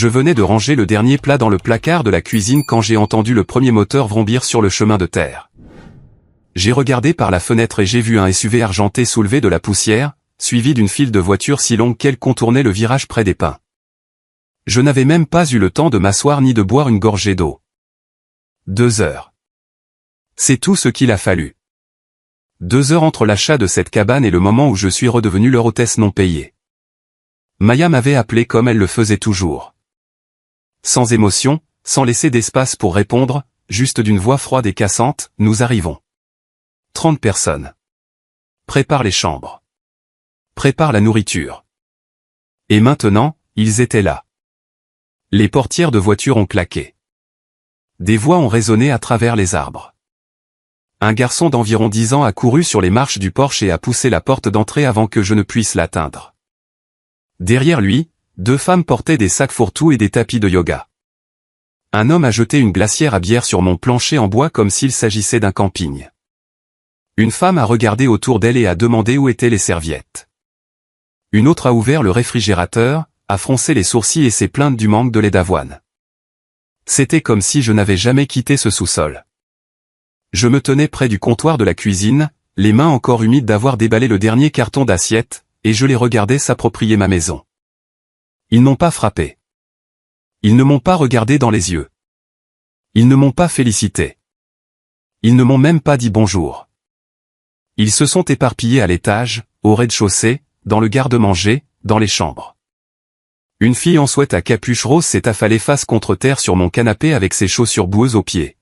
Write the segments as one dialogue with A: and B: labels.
A: Je venais de ranger le dernier plat dans le placard de la cuisine quand j'ai entendu le premier moteur vrombir sur le chemin de terre. J'ai regardé par la fenêtre et j'ai vu un SUV argenté soulever de la poussière, suivi d'une file de voitures si longue qu'elle contournait le virage près des pins. Je n'avais même pas eu le temps de m'asseoir ni de boire une gorgée d'eau. 2 heures. C'est tout ce qu'il a fallu. 2 heures entre l'achat de cette cabane et le moment où je suis redevenu leur hôtesse non payée. Maya m'avait appelé comme elle le faisait toujours. Sans émotion, sans laisser d'espace pour répondre, juste d'une voix froide et cassante, « Nous arrivons. 30 personnes. Prépare les chambres. Prépare la nourriture. » Et maintenant, ils étaient là. Les portières de voiture ont claqué. Des voix ont résonné à travers les arbres. Un garçon d'environ 10 ans a couru sur les marches du porche et a poussé la porte d'entrée avant que je ne puisse l'atteindre. Derrière lui, 2 femmes portaient des sacs fourre-tout et des tapis de yoga. Un homme a jeté une glacière à bière sur mon plancher en bois comme s'il s'agissait d'un camping. Une femme a regardé autour d'elle et a demandé où étaient les serviettes. Une autre a ouvert le réfrigérateur, a froncé les sourcils et s'est plainte du manque de lait d'avoine. C'était comme si je n'avais jamais quitté ce sous-sol. Je me tenais près du comptoir de la cuisine, les mains encore humides d'avoir déballé le dernier carton d'assiettes, et je les regardais s'approprier ma maison. Ils n'ont pas frappé. Ils ne m'ont pas regardé dans les yeux. Ils ne m'ont pas félicité. Ils ne m'ont même pas dit bonjour. Ils se sont éparpillés à l'étage, au rez-de-chaussée, dans le garde-manger, dans les chambres. Une fille en sweat à capuche rose s'est affalée face contre terre sur mon canapé avec ses chaussures boueuses aux pieds.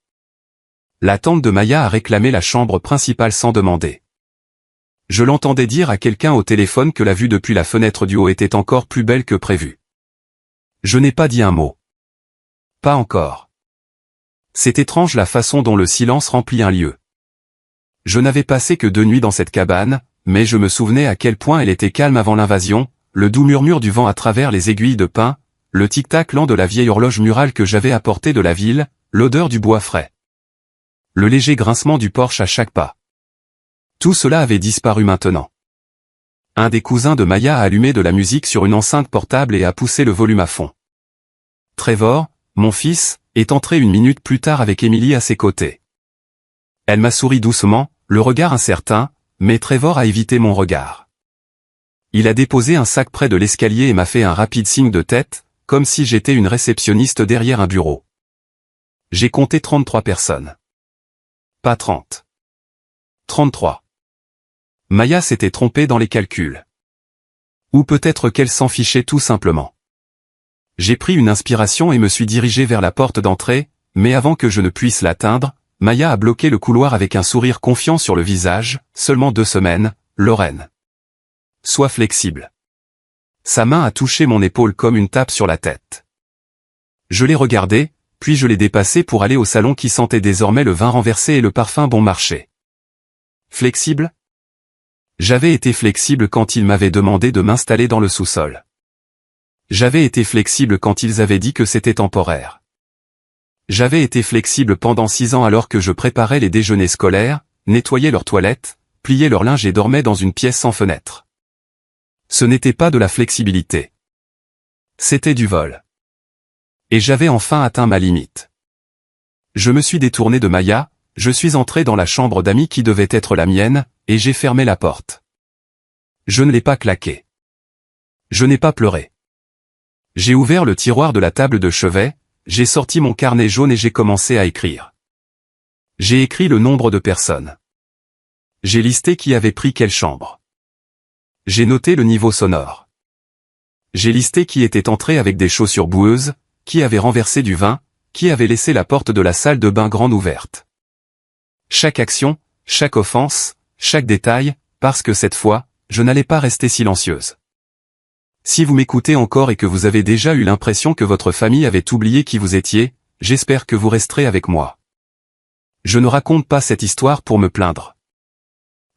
A: La tante de Maya a réclamé la chambre principale sans demander. Je l'entendais dire à quelqu'un au téléphone que la vue depuis la fenêtre du haut était encore plus belle que prévu. Je n'ai pas dit un mot. Pas encore. C'est étrange la façon dont le silence remplit un lieu. Je n'avais passé que 2 nuits dans cette cabane, mais je me souvenais à quel point elle était calme avant l'invasion, le doux murmure du vent à travers les aiguilles de pin, le tic-tac lent de la vieille horloge murale que j'avais apportée de la ville, l'odeur du bois frais. Le léger grincement du porche à chaque pas. Tout cela avait disparu maintenant. Un des cousins de Maya a allumé de la musique sur une enceinte portable et a poussé le volume à fond. Trevor, mon fils, est entré 1 minute plus tard avec Emily à ses côtés. Elle m'a souri doucement, le regard incertain, mais Trevor a évité mon regard. Il a déposé un sac près de l'escalier et m'a fait un rapide signe de tête, comme si j'étais une réceptionniste derrière un bureau. J'ai compté 33 personnes. Pas 30. 33. Maya s'était trompée dans les calculs. Ou peut-être qu'elle s'en fichait tout simplement. J'ai pris une inspiration et me suis dirigé vers la porte d'entrée, mais avant que je ne puisse l'atteindre, Maya a bloqué le couloir avec un sourire confiant sur le visage, seulement 2 semaines, Lorraine. Sois flexible. Sa main a touché mon épaule comme une tape sur la tête. Je l'ai regardé, puis je l'ai dépassé pour aller au salon qui sentait désormais le vin renversé et le parfum bon marché. Flexible ? J'avais été flexible quand ils m'avaient demandé de m'installer dans le sous-sol. J'avais été flexible quand ils avaient dit que c'était temporaire. J'avais été flexible pendant 6 ans alors que je préparais les déjeuners scolaires, nettoyais leurs toilettes, pliais leur linge et dormais dans une pièce sans fenêtre. Ce n'était pas de la flexibilité. C'était du vol. Et j'avais enfin atteint ma limite. Je me suis détourné de Maya, je suis entré dans la chambre d'amis qui devait être la mienne, et j'ai fermé la porte. Je ne l'ai pas claquée. Je n'ai pas pleuré. J'ai ouvert le tiroir de la table de chevet, j'ai sorti mon carnet jaune et j'ai commencé à écrire. J'ai écrit le nombre de personnes. J'ai listé qui avait pris quelle chambre. J'ai noté le niveau sonore. J'ai listé qui était entré avec des chaussures boueuses, qui avait renversé du vin, qui avait laissé la porte de la salle de bain grande ouverte. Chaque action, chaque offense, chaque détail, parce que cette fois, je n'allais pas rester silencieuse. Si vous m'écoutez encore et que vous avez déjà eu l'impression que votre famille avait oublié qui vous étiez, j'espère que vous resterez avec moi. Je ne raconte pas cette histoire pour me plaindre.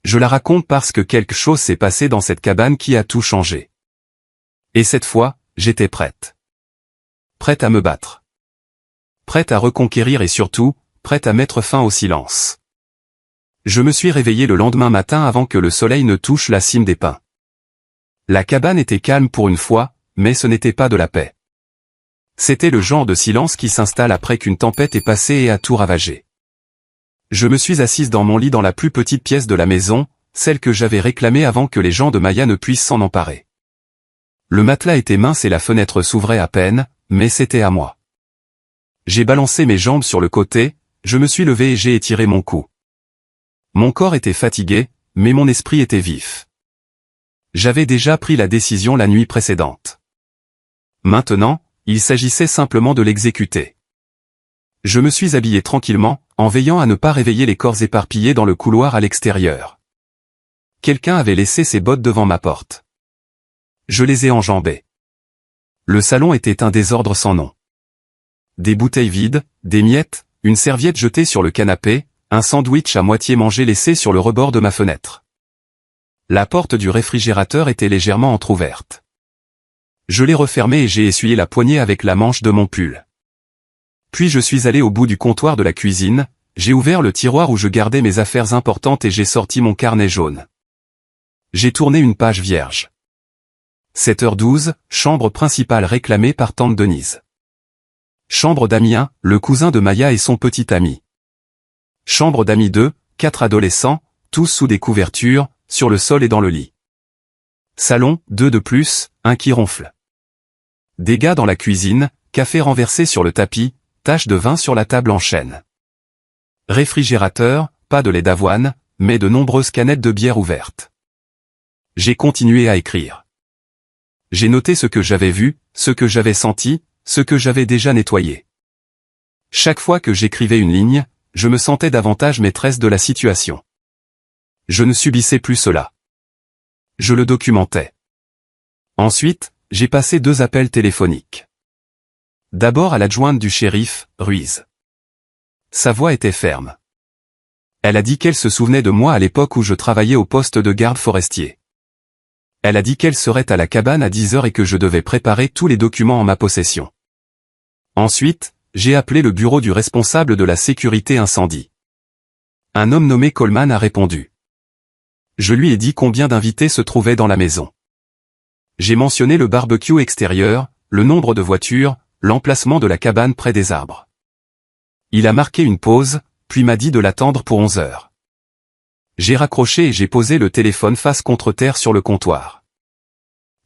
A: Je la raconte parce que quelque chose s'est passé dans cette cabane qui a tout changé. Et cette fois, j'étais prête. Prête à me battre. Prête à reconquérir et surtout, prête à mettre fin au silence. Je me suis réveillé le lendemain matin avant que le soleil ne touche la cime des pins. La cabane était calme pour une fois, mais ce n'était pas de la paix. C'était le genre de silence qui s'installe après qu'une tempête est passée et a tout ravagé. Je me suis assise dans mon lit dans la plus petite pièce de la maison, celle que j'avais réclamée avant que les gens de Maya ne puissent s'en emparer. Le matelas était mince et la fenêtre s'ouvrait à peine, mais c'était à moi. J'ai balancé mes jambes sur le côté, je me suis levé et j'ai étiré mon cou. Mon corps était fatigué, mais mon esprit était vif. J'avais déjà pris la décision la nuit précédente. Maintenant, il s'agissait simplement de l'exécuter. Je me suis habillé tranquillement, en veillant à ne pas réveiller les corps éparpillés dans le couloir à l'extérieur. Quelqu'un avait laissé ses bottes devant ma porte. Je les ai enjambées. Le salon était un désordre sans nom. Des bouteilles vides, des miettes, une serviette jetée sur le canapé, un sandwich à moitié mangé laissé sur le rebord de ma fenêtre. La porte du réfrigérateur était légèrement entr'ouverte. Je l'ai refermée et j'ai essuyé la poignée avec la manche de mon pull. Puis je suis allé au bout du comptoir de la cuisine, j'ai ouvert le tiroir où je gardais mes affaires importantes et j'ai sorti mon carnet jaune. J'ai tourné une page vierge. 7h12, chambre principale réclamée par tante Denise. Chambre Damien, le cousin de Maya et son petit ami. Chambre d'amis 2, 4 adolescents, tous sous des couvertures, sur le sol et dans le lit. Salon, 2 de plus, un qui ronfle. Dégâts dans la cuisine, café renversé sur le tapis, tache de vin sur la table en chêne. Réfrigérateur, pas de lait d'avoine, mais de nombreuses canettes de bière ouvertes. J'ai continué à écrire. J'ai noté ce que j'avais vu, ce que j'avais senti, ce que j'avais déjà nettoyé. Chaque fois que j'écrivais une ligne, je me sentais davantage maîtresse de la situation. Je ne subissais plus cela. Je le documentais. Ensuite, j'ai passé 2 appels téléphoniques. D'abord à l'adjointe du shérif, Ruiz. Sa voix était ferme. Elle a dit qu'elle se souvenait de moi à l'époque où je travaillais au poste de garde forestier. Elle a dit qu'elle serait à la cabane à 10h et que je devais préparer tous les documents en ma possession. Ensuite, j'ai appelé le bureau du responsable de la sécurité incendie. Un homme nommé Coleman a répondu. Je lui ai dit combien d'invités se trouvaient dans la maison. J'ai mentionné le barbecue extérieur, le nombre de voitures, l'emplacement de la cabane près des arbres. Il a marqué une pause, puis m'a dit de l'attendre pour 11h. J'ai raccroché et j'ai posé le téléphone face contre terre sur le comptoir.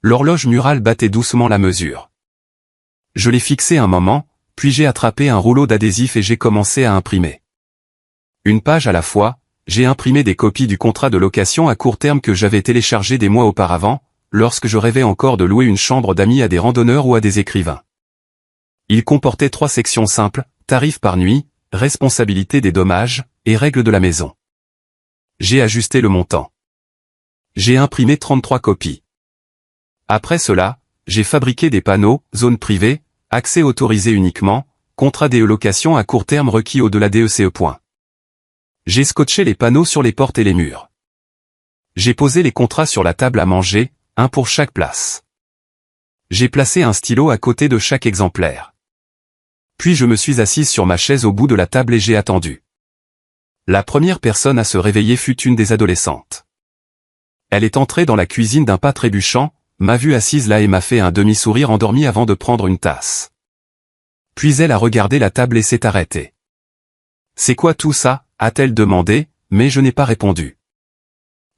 A: L'horloge murale battait doucement la mesure. Je l'ai fixé un moment, puis j'ai attrapé un rouleau d'adhésif et j'ai commencé à imprimer. Une page à la fois, j'ai imprimé des copies du contrat de location à court terme que j'avais téléchargé des mois auparavant, lorsque je rêvais encore de louer une chambre d'amis à des randonneurs ou à des écrivains. Il comportait 3 sections simples, tarifs par nuit, responsabilité des dommages, et règles de la maison. J'ai ajusté le montant. J'ai imprimé 33 copies. Après cela, j'ai fabriqué des panneaux, zone privée, accès autorisé uniquement, contrat location à court terme requis au-delà DECE. J'ai scotché les panneaux sur les portes et les murs. J'ai posé les contrats sur la table à manger, un pour chaque place. J'ai placé un stylo à côté de chaque exemplaire. Puis je me suis assise sur ma chaise au bout de la table et j'ai attendu. La première personne à se réveiller fut une des adolescentes. Elle est entrée dans la cuisine d'un pas trébuchant, m'a vue assise là et m'a fait un demi-sourire endormi avant de prendre une tasse. Puis elle a regardé la table et s'est arrêtée. « C'est quoi tout ça ?» a-t-elle demandé, mais je n'ai pas répondu.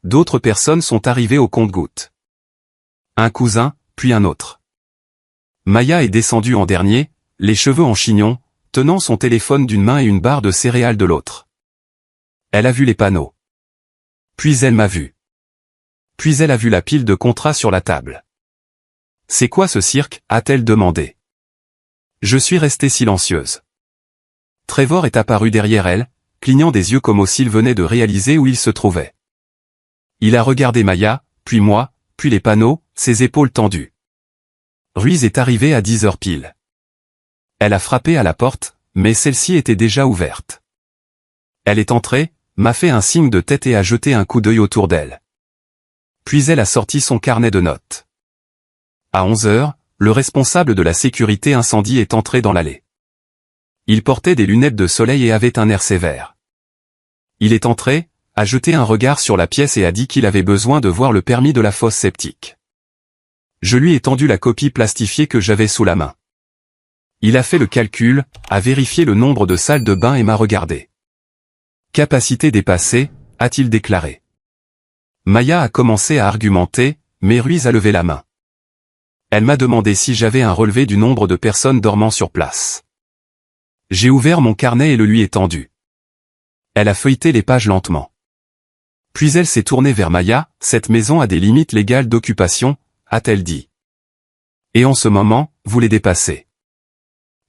A: D'autres personnes sont arrivées au compte-gouttes. Un cousin, puis un autre. Maya est descendue en dernier, les cheveux en chignon, tenant son téléphone d'une main et une barre de céréales de l'autre. Elle a vu les panneaux. Puis elle m'a vu. Puis elle a vu la pile de contrats sur la table. « C'est quoi ce cirque ?» a-t-elle demandé. Je suis restée silencieuse. Trevor est apparu derrière elle, clignant des yeux comme s'il venait de réaliser où il se trouvait. Il a regardé Maya, puis moi, puis les panneaux, ses épaules tendues. Ruiz est arrivé à 10h pile. Elle a frappé à la porte, mais celle-ci était déjà ouverte. Elle est entrée, m'a fait un signe de tête et a jeté un coup d'œil autour d'elle. Puis elle a sorti son carnet de notes. À 11h, le responsable de la sécurité incendie est entré dans l'allée. Il portait des lunettes de soleil et avait un air sévère. Il est entré, a jeté un regard sur la pièce et a dit qu'il avait besoin de voir le permis de la fosse septique. Je lui ai tendu la copie plastifiée que j'avais sous la main. Il a fait le calcul, a vérifié le nombre de salles de bain et m'a regardé. Capacité dépassée, a-t-il déclaré. Maya a commencé à argumenter, mais Ruiz a levé la main. Elle m'a demandé si j'avais un relevé du nombre de personnes dormant sur place. J'ai ouvert mon carnet et le lui ai tendu. Elle a feuilleté les pages lentement. Puis elle s'est tournée vers Maya. Cette maison a des limites légales d'occupation, a-t-elle dit. Et en ce moment, vous les dépassez.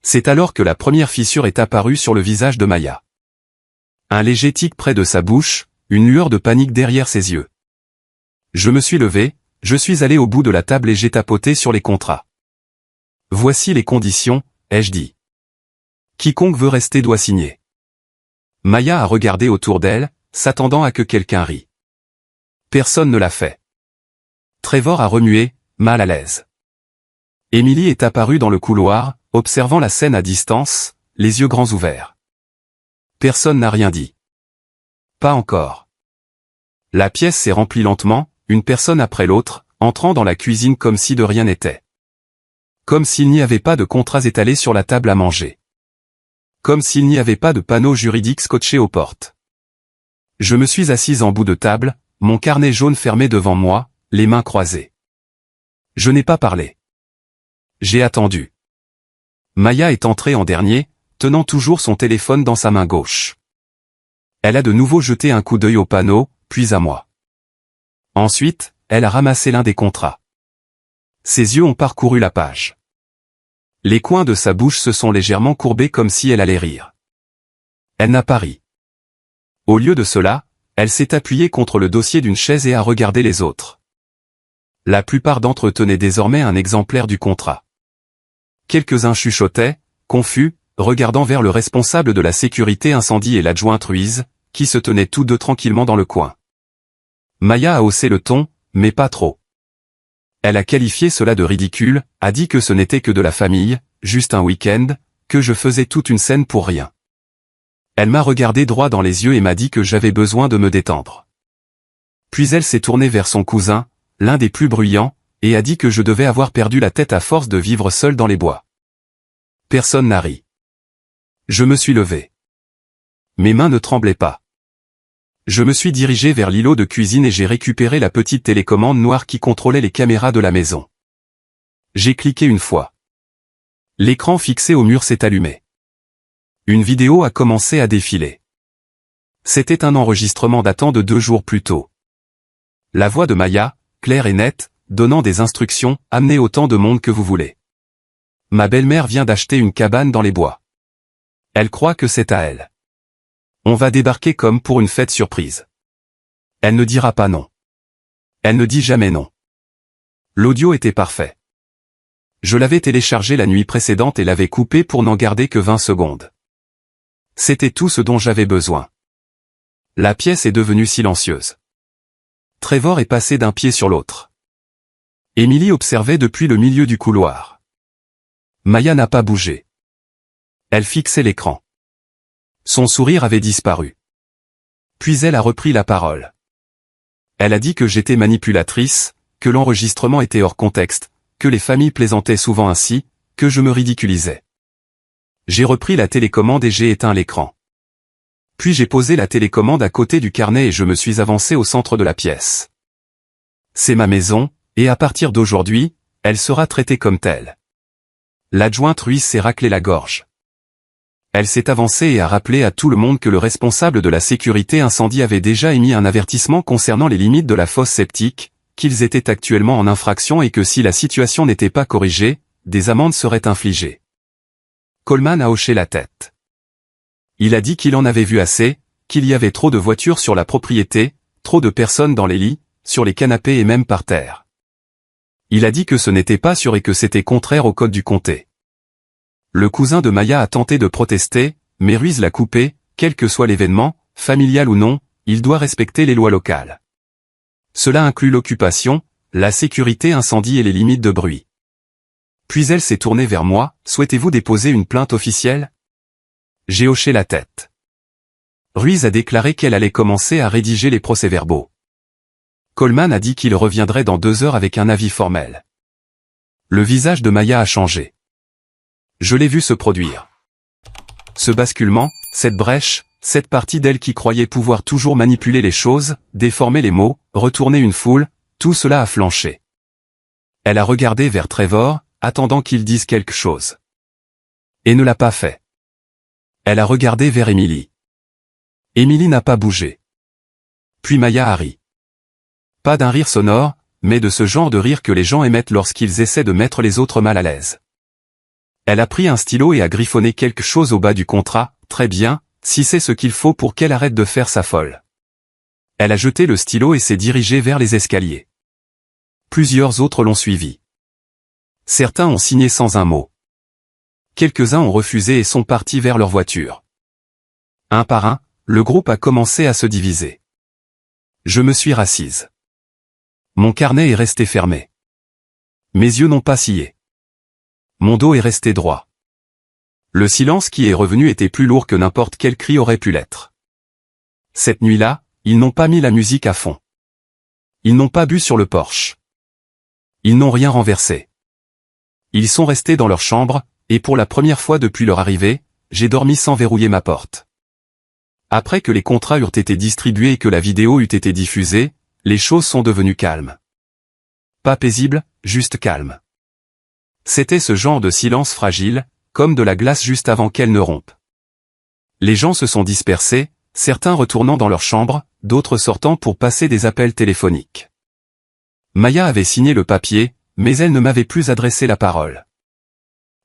A: C'est alors que la première fissure est apparue sur le visage de Maya. Un léger tic près de sa bouche, une lueur de panique derrière ses yeux. Je me suis levé, je suis allé au bout de la table et j'ai tapoté sur les contrats. Voici les conditions, ai-je dit. Quiconque veut rester doit signer. Maya a regardé autour d'elle, s'attendant à que quelqu'un rie. Personne ne l'a fait. Trevor a remué, mal à l'aise. Emily est apparue dans le couloir, observant la scène à distance, les yeux grands ouverts. Personne n'a rien dit. Pas encore. La pièce s'est remplie lentement, une personne après l'autre, entrant dans la cuisine comme si de rien n'était. Comme s'il n'y avait pas de contrats étalés sur la table à manger. Comme s'il n'y avait pas de panneaux juridiques scotchés aux portes. Je me suis assise en bout de table, mon carnet jaune fermé devant moi, les mains croisées. Je n'ai pas parlé. J'ai attendu. Maya est entrée en dernier, tenant toujours son téléphone dans sa main gauche. Elle a de nouveau jeté un coup d'œil au panneau, puis à moi. Ensuite, elle a ramassé l'un des contrats. Ses yeux ont parcouru la page. Les coins de sa bouche se sont légèrement courbés comme si elle allait rire. Elle n'a pas ri. Au lieu de cela, elle s'est appuyée contre le dossier d'une chaise et a regardé les autres. La plupart d'entre eux tenaient désormais un exemplaire du contrat. Quelques-uns chuchotaient, confus, regardant vers le responsable de la sécurité incendie et l'adjointe Ruiz, qui se tenaient tous deux tranquillement dans le coin. Maya a haussé le ton, mais pas trop. Elle a qualifié cela de ridicule, a dit que ce n'était que de la famille, juste un week-end, que je faisais toute une scène pour rien. Elle m'a regardé droit dans les yeux et m'a dit que j'avais besoin de me détendre. Puis elle s'est tournée vers son cousin, l'un des plus bruyants, et a dit que je devais avoir perdu la tête à force de vivre seul dans les bois. Personne n'a ri. Je me suis levé. Mes mains ne tremblaient pas. Je me suis dirigé vers l'îlot de cuisine et j'ai récupéré la petite télécommande noire qui contrôlait les caméras de la maison. J'ai cliqué une fois. L'écran fixé au mur s'est allumé. Une vidéo a commencé à défiler. C'était un enregistrement datant de 2 jours plus tôt. La voix de Maya, claire et nette, donnant des instructions, amenez autant de monde que vous voulez. Ma belle-mère vient d'acheter une cabane dans les bois. Elle croit que c'est à elle. On va débarquer comme pour une fête surprise. Elle ne dira pas non. Elle ne dit jamais non. L'audio était parfait. Je l'avais téléchargé la nuit précédente et l'avais coupé pour n'en garder que 20 secondes. C'était tout ce dont j'avais besoin. La pièce est devenue silencieuse. Trevor est passé d'un pied sur l'autre. Emily observait depuis le milieu du couloir. Maya n'a pas bougé. Elle fixait l'écran. Son sourire avait disparu. Puis elle a repris la parole. Elle a dit que j'étais manipulatrice, que l'enregistrement était hors contexte, que les familles plaisantaient souvent ainsi, que je me ridiculisais. J'ai repris la télécommande et j'ai éteint l'écran. Puis j'ai posé la télécommande à côté du carnet et je me suis avancé au centre de la pièce. C'est ma maison, et à partir d'aujourd'hui, elle sera traitée comme telle. L'adjointe Ruiz s'est raclé la gorge. Elle s'est avancée et a rappelé à tout le monde que le responsable de la sécurité incendie avait déjà émis un avertissement concernant les limites de la fosse septique, qu'ils étaient actuellement en infraction et que si la situation n'était pas corrigée, des amendes seraient infligées. Coleman a hoché la tête. Il a dit qu'il en avait vu assez, qu'il y avait trop de voitures sur la propriété, trop de personnes dans les lits, sur les canapés et même par terre. Il a dit que ce n'était pas sûr et que c'était contraire au code du comté. Le cousin de Maya a tenté de protester, mais Ruiz l'a coupé, quel que soit l'événement, familial ou non, il doit respecter les lois locales. Cela inclut l'occupation, la sécurité incendie et les limites de bruit. Puis elle s'est tournée vers moi, souhaitez-vous déposer une plainte officielle ? J'ai hoché la tête. Ruiz a déclaré qu'elle allait commencer à rédiger les procès-verbaux. Coleman a dit qu'il reviendrait dans 2 heures avec un avis formel. Le visage de Maya a changé. Je l'ai vu se produire. Ce basculement, cette brèche, cette partie d'elle qui croyait pouvoir toujours manipuler les choses, déformer les mots, retourner une foule, tout cela a flanché. Elle a regardé vers Trevor, attendant qu'il dise quelque chose. Et ne l'a pas fait. Elle a regardé vers Emily. Emily n'a pas bougé. Puis Maya a ri. Pas d'un rire sonore, mais de ce genre de rire que les gens émettent lorsqu'ils essaient de mettre les autres mal à l'aise. Elle a pris un stylo et a griffonné quelque chose au bas du contrat, très bien, si c'est ce qu'il faut pour qu'elle arrête de faire sa folle. Elle a jeté le stylo et s'est dirigée vers les escaliers. Plusieurs autres l'ont suivie. Certains ont signé sans un mot. Quelques-uns ont refusé et sont partis vers leur voiture. Un par un, le groupe a commencé à se diviser. Je me suis rassise. Mon carnet est resté fermé. Mes yeux n'ont pas scié. Mon dos est resté droit. Le silence qui est revenu était plus lourd que n'importe quel cri aurait pu l'être. Cette nuit-là, ils n'ont pas mis la musique à fond. Ils n'ont pas bu sur le porche. Ils n'ont rien renversé. Ils sont restés dans leur chambre, et pour la première fois depuis leur arrivée, j'ai dormi sans verrouiller ma porte. Après que les contrats eurent été distribués et que la vidéo eut été diffusée, les choses sont devenues calmes. Pas paisibles, juste calmes. C'était ce genre de silence fragile, comme de la glace juste avant qu'elle ne rompe. Les gens se sont dispersés, certains retournant dans leur chambre, d'autres sortant pour passer des appels téléphoniques. Maya avait signé le papier, mais elle ne m'avait plus adressé la parole.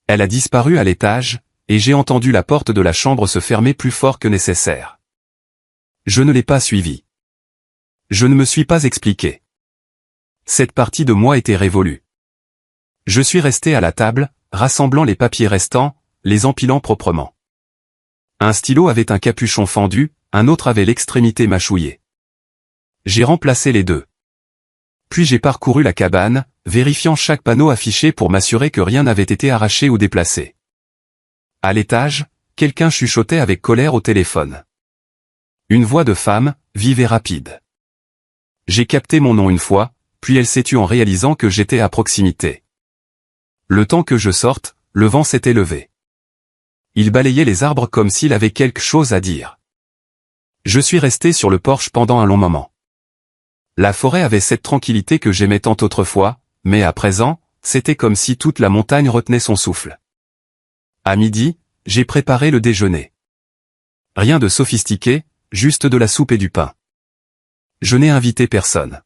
A: Elle a disparu à l'étage, et j'ai entendu la porte de la chambre se fermer plus fort que nécessaire. Je ne l'ai pas suivie. Je ne me suis pas expliqué. Cette partie de moi était révolue. Je suis resté à la table, rassemblant les papiers restants, les empilant proprement. Un stylo avait un capuchon fendu, un autre avait l'extrémité mâchouillée. J'ai remplacé les deux. Puis j'ai parcouru la cabane, vérifiant chaque panneau affiché pour m'assurer que rien n'avait été arraché ou déplacé. À l'étage, quelqu'un chuchotait avec colère au téléphone. Une voix de femme, vive et rapide. J'ai capté mon nom une fois, puis elle s'est tue en réalisant que j'étais à proximité. Le temps que je sorte, le vent s'était levé. Il balayait les arbres comme s'il avait quelque chose à dire. Je suis resté sur le porche pendant un long moment. La forêt avait cette tranquillité que j'aimais tant autrefois, mais à présent, c'était comme si toute la montagne retenait son souffle. À midi, j'ai préparé le déjeuner. Rien de sophistiqué, juste de la soupe et du pain. Je n'ai invité personne.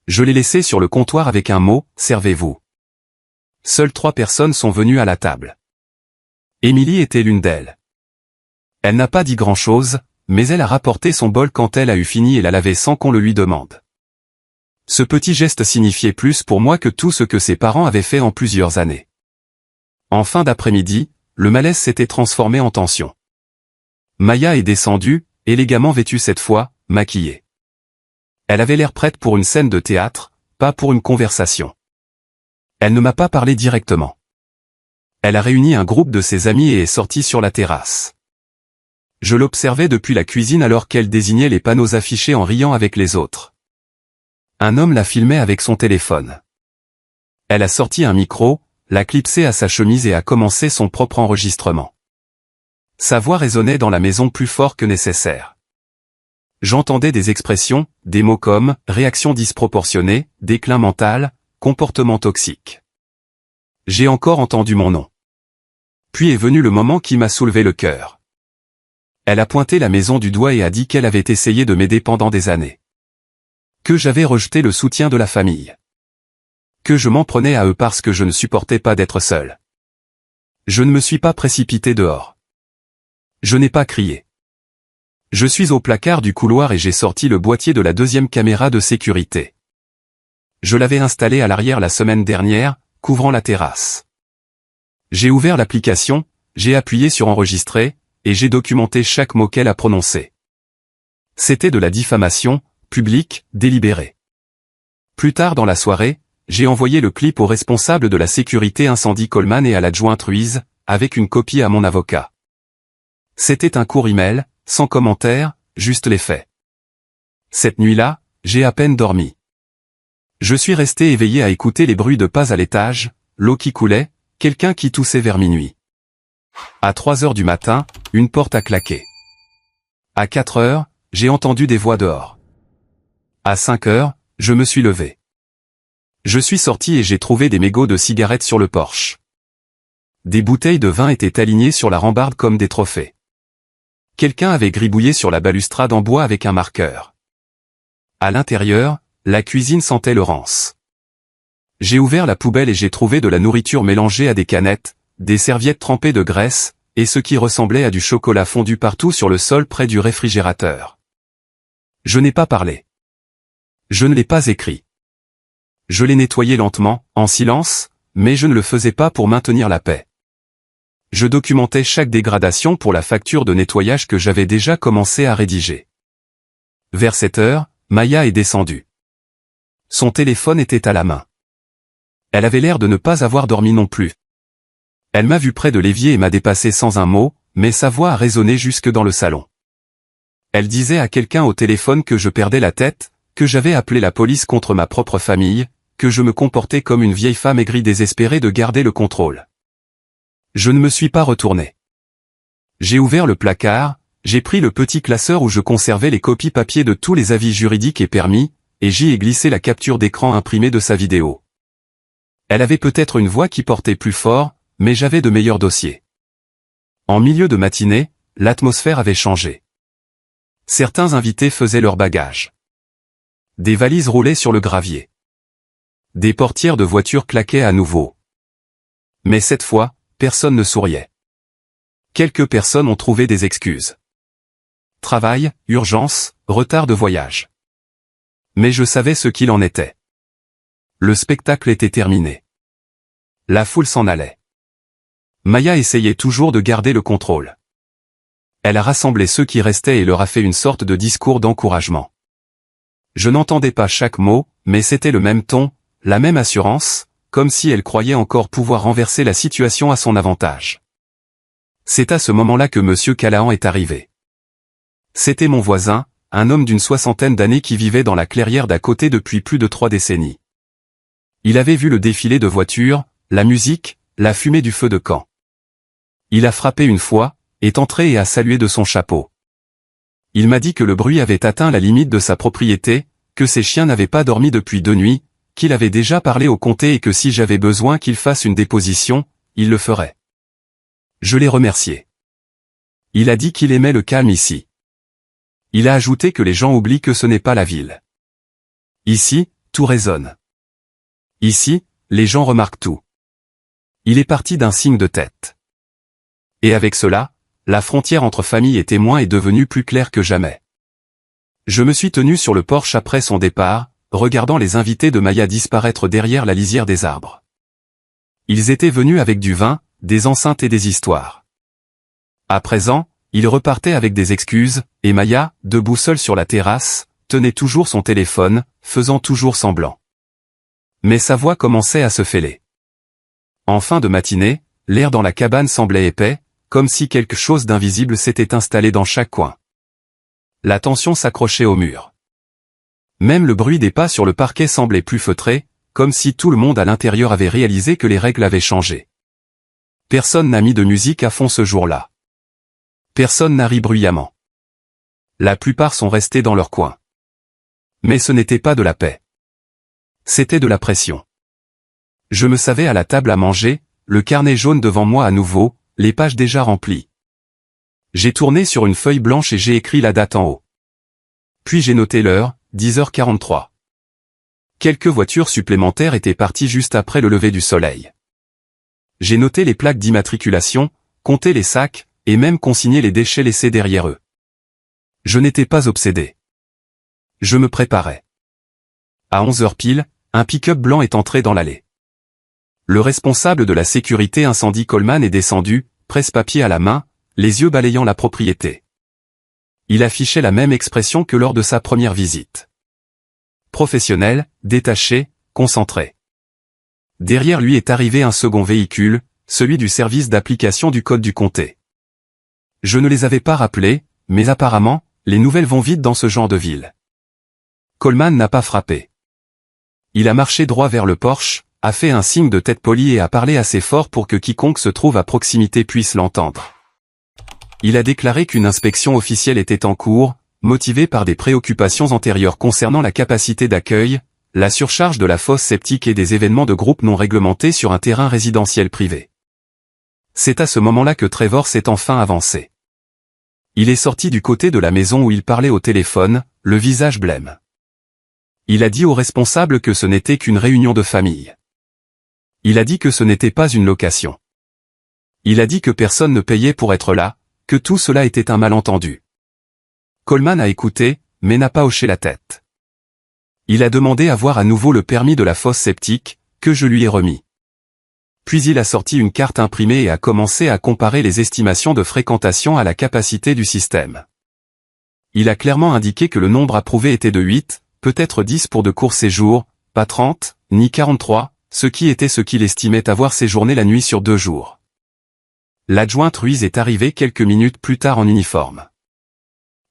A: Je l'ai laissé sur le comptoir avec un mot, « Servez-vous ». Seules 3 personnes sont venues à la table. Emily était l'une d'elles. Elle n'a pas dit grand-chose, mais elle a rapporté son bol quand elle a eu fini et l'a lavé sans qu'on le lui demande. Ce petit geste signifiait plus pour moi que tout ce que ses parents avaient fait en plusieurs années. En fin d'après-midi, le malaise s'était transformé en tension. Maya est descendue, élégamment vêtue cette fois, maquillée. Elle avait l'air prête pour une scène de théâtre, pas pour une conversation. Elle ne m'a pas parlé directement. Elle a réuni un groupe de ses amis et est sortie sur la terrasse. Je l'observais depuis la cuisine alors qu'elle désignait les panneaux affichés en riant avec les autres. Un homme la filmait avec son téléphone. Elle a sorti un micro, l'a clipsé à sa chemise et a commencé son propre enregistrement. Sa voix résonnait dans la maison plus fort que nécessaire. J'entendais des expressions, des mots comme « réaction disproportionnée »,« déclin mental »,« comportement toxique ». J'ai encore entendu mon nom. Puis est venu le moment qui m'a soulevé le cœur. Elle a pointé la maison du doigt et a dit qu'elle avait essayé de m'aider pendant des années. Que j'avais rejeté le soutien de la famille. Que je m'en prenais à eux parce que je ne supportais pas d'être seul. Je ne me suis pas précipité dehors. Je n'ai pas crié. Je suis au placard du couloir et j'ai sorti le boîtier de la 2e caméra de sécurité. Je l'avais installé à l'arrière la semaine dernière, couvrant la terrasse. J'ai ouvert l'application, j'ai appuyé sur enregistrer, et j'ai documenté chaque mot qu'elle a prononcé. C'était de la diffamation, publique, délibérée. Plus tard dans la soirée, j'ai envoyé le clip au responsable de la sécurité incendie Coleman et à l'adjointe Ruiz, avec une copie à mon avocat. C'était un court email, sans commentaire, juste les faits. Cette nuit-là, j'ai à peine dormi. Je suis resté éveillé à écouter les bruits de pas à l'étage, l'eau qui coulait, quelqu'un qui toussait vers minuit. À 3 heures du matin, une porte a claqué. À 4 heures, j'ai entendu des voix dehors. À 5 heures, je me suis levé. Je suis sorti et j'ai trouvé des mégots de cigarettes sur le porche. Des bouteilles de vin étaient alignées sur la rambarde comme des trophées. Quelqu'un avait gribouillé sur la balustrade en bois avec un marqueur. À l'intérieur, la cuisine sentait le rance. J'ai ouvert la poubelle et j'ai trouvé de la nourriture mélangée à des canettes, des serviettes trempées de graisse, et ce qui ressemblait à du chocolat fondu partout sur le sol près du réfrigérateur. Je n'ai pas parlé. Je ne l'ai pas écrit. Je l'ai nettoyé lentement, en silence, mais je ne le faisais pas pour maintenir la paix. Je documentais chaque dégradation pour la facture de nettoyage que j'avais déjà commencé à rédiger. Vers 7 heures, Maya est descendue. Son téléphone était à la main. Elle avait l'air de ne pas avoir dormi non plus. Elle m'a vu près de l'évier et m'a dépassé sans un mot, mais sa voix a résonné jusque dans le salon. Elle disait à quelqu'un au téléphone que je perdais la tête, que j'avais appelé la police contre ma propre famille, que je me comportais comme une vieille femme aigrie désespérée de garder le contrôle. Je ne me suis pas retourné. J'ai ouvert le placard, j'ai pris le petit classeur où je conservais les copies papier de tous les avis juridiques et permis, et j'y ai glissé la capture d'écran imprimée de sa vidéo. Elle avait peut-être une voix qui portait plus fort, mais j'avais de meilleurs dossiers. En milieu de matinée, l'atmosphère avait changé. Certains invités faisaient leur bagage. Des valises roulaient sur le gravier. Des portières de voitures claquaient à nouveau. Mais cette fois, personne ne souriait. Quelques personnes ont trouvé des excuses. Travail, urgence, retard de voyage. Mais je savais ce qu'il en était. Le spectacle était terminé. La foule s'en allait. Maya essayait toujours de garder le contrôle. Elle a rassemblé ceux qui restaient et leur a fait une sorte de discours d'encouragement. Je n'entendais pas chaque mot, mais c'était le même ton, la même assurance, comme si elle croyait encore pouvoir renverser la situation à son avantage. C'est à ce moment-là que Monsieur Callahan est arrivé. C'était mon voisin, un homme d'une 60aine d'années qui vivait dans la clairière d'à côté depuis plus de 3 décennies. Il avait vu le défilé de voitures, la musique, la fumée du feu de camp. Il a frappé une fois, est entré et a salué de son chapeau. Il m'a dit que le bruit avait atteint la limite de sa propriété, que ses chiens n'avaient pas dormi depuis 2 nuits, qu'il avait déjà parlé au comté et que si j'avais besoin qu'il fasse une déposition, il le ferait. Je l'ai remercié. Il a dit qu'il aimait le calme ici. Il a ajouté que les gens oublient que ce n'est pas la ville. Ici, tout résonne. Ici, les gens remarquent tout. Il est parti d'un signe de tête. Et avec cela, la frontière entre famille et témoins est devenue plus claire que jamais. Je me suis tenu sur le porche après son départ, regardant les invités de Maya disparaître derrière la lisière des arbres. Ils étaient venus avec du vin, des enceintes et des histoires. À présent, ils repartaient avec des excuses, et Maya, debout seule sur la terrasse, tenait toujours son téléphone, faisant toujours semblant. Mais sa voix commençait à se fêler. En fin de matinée, l'air dans la cabane semblait épais, comme si quelque chose d'invisible s'était installé dans chaque coin. La tension s'accrochait au mur. Même le bruit des pas sur le parquet semblait plus feutré, comme si tout le monde à l'intérieur avait réalisé que les règles avaient changé. Personne n'a mis de musique à fond ce jour-là. Personne n'a ri bruyamment. La plupart sont restés dans leur coin. Mais ce n'était pas de la paix. C'était de la pression. Je me savais à la table à manger, le carnet jaune devant moi à nouveau, les pages déjà remplies. J'ai tourné sur une feuille blanche et j'ai écrit la date en haut. Puis j'ai noté l'heure, 10h43. Quelques voitures supplémentaires étaient parties juste après le lever du soleil. J'ai noté les plaques d'immatriculation, compté les sacs, et même consigné les déchets laissés derrière eux. Je n'étais pas obsédé. Je me préparais. À 11h pile, un pick-up blanc est entré dans l'allée. Le responsable de la sécurité incendie Coleman est descendu, presse-papier à la main, les yeux balayant la propriété. Il affichait la même expression que lors de sa première visite. Professionnel, détaché, concentré. Derrière lui est arrivé un second véhicule, celui du service d'application du code du comté. Je ne les avais pas rappelés, mais apparemment, les nouvelles vont vite dans ce genre de ville. Coleman n'a pas frappé. Il a marché droit vers le porche, a fait un signe de tête poli et a parlé assez fort pour que quiconque se trouve à proximité puisse l'entendre. Il a déclaré qu'une inspection officielle était en cours, motivée par des préoccupations antérieures concernant la capacité d'accueil, la surcharge de la fosse septique et des événements de groupe non réglementés sur un terrain résidentiel privé. C'est à ce moment-là que Trevor s'est enfin avancé. Il est sorti du côté de la maison où il parlait au téléphone, le visage blême. Il a dit aux responsables que ce n'était qu'une réunion de famille. Il a dit que ce n'était pas une location. Il a dit que personne ne payait pour être là, que tout cela était un malentendu. Coleman a écouté, mais n'a pas hoché la tête. Il a demandé à voir à nouveau le permis de la fosse septique, que je lui ai remis. Puis il a sorti une carte imprimée et a commencé à comparer les estimations de fréquentation à la capacité du système. Il a clairement indiqué que le nombre approuvé était de 8, peut-être 10 pour de courts séjours, pas 30, ni 43, ce qui était ce qu'il estimait avoir séjourné la nuit sur 2 jours. L'adjointe Ruiz est arrivée quelques minutes plus tard en uniforme.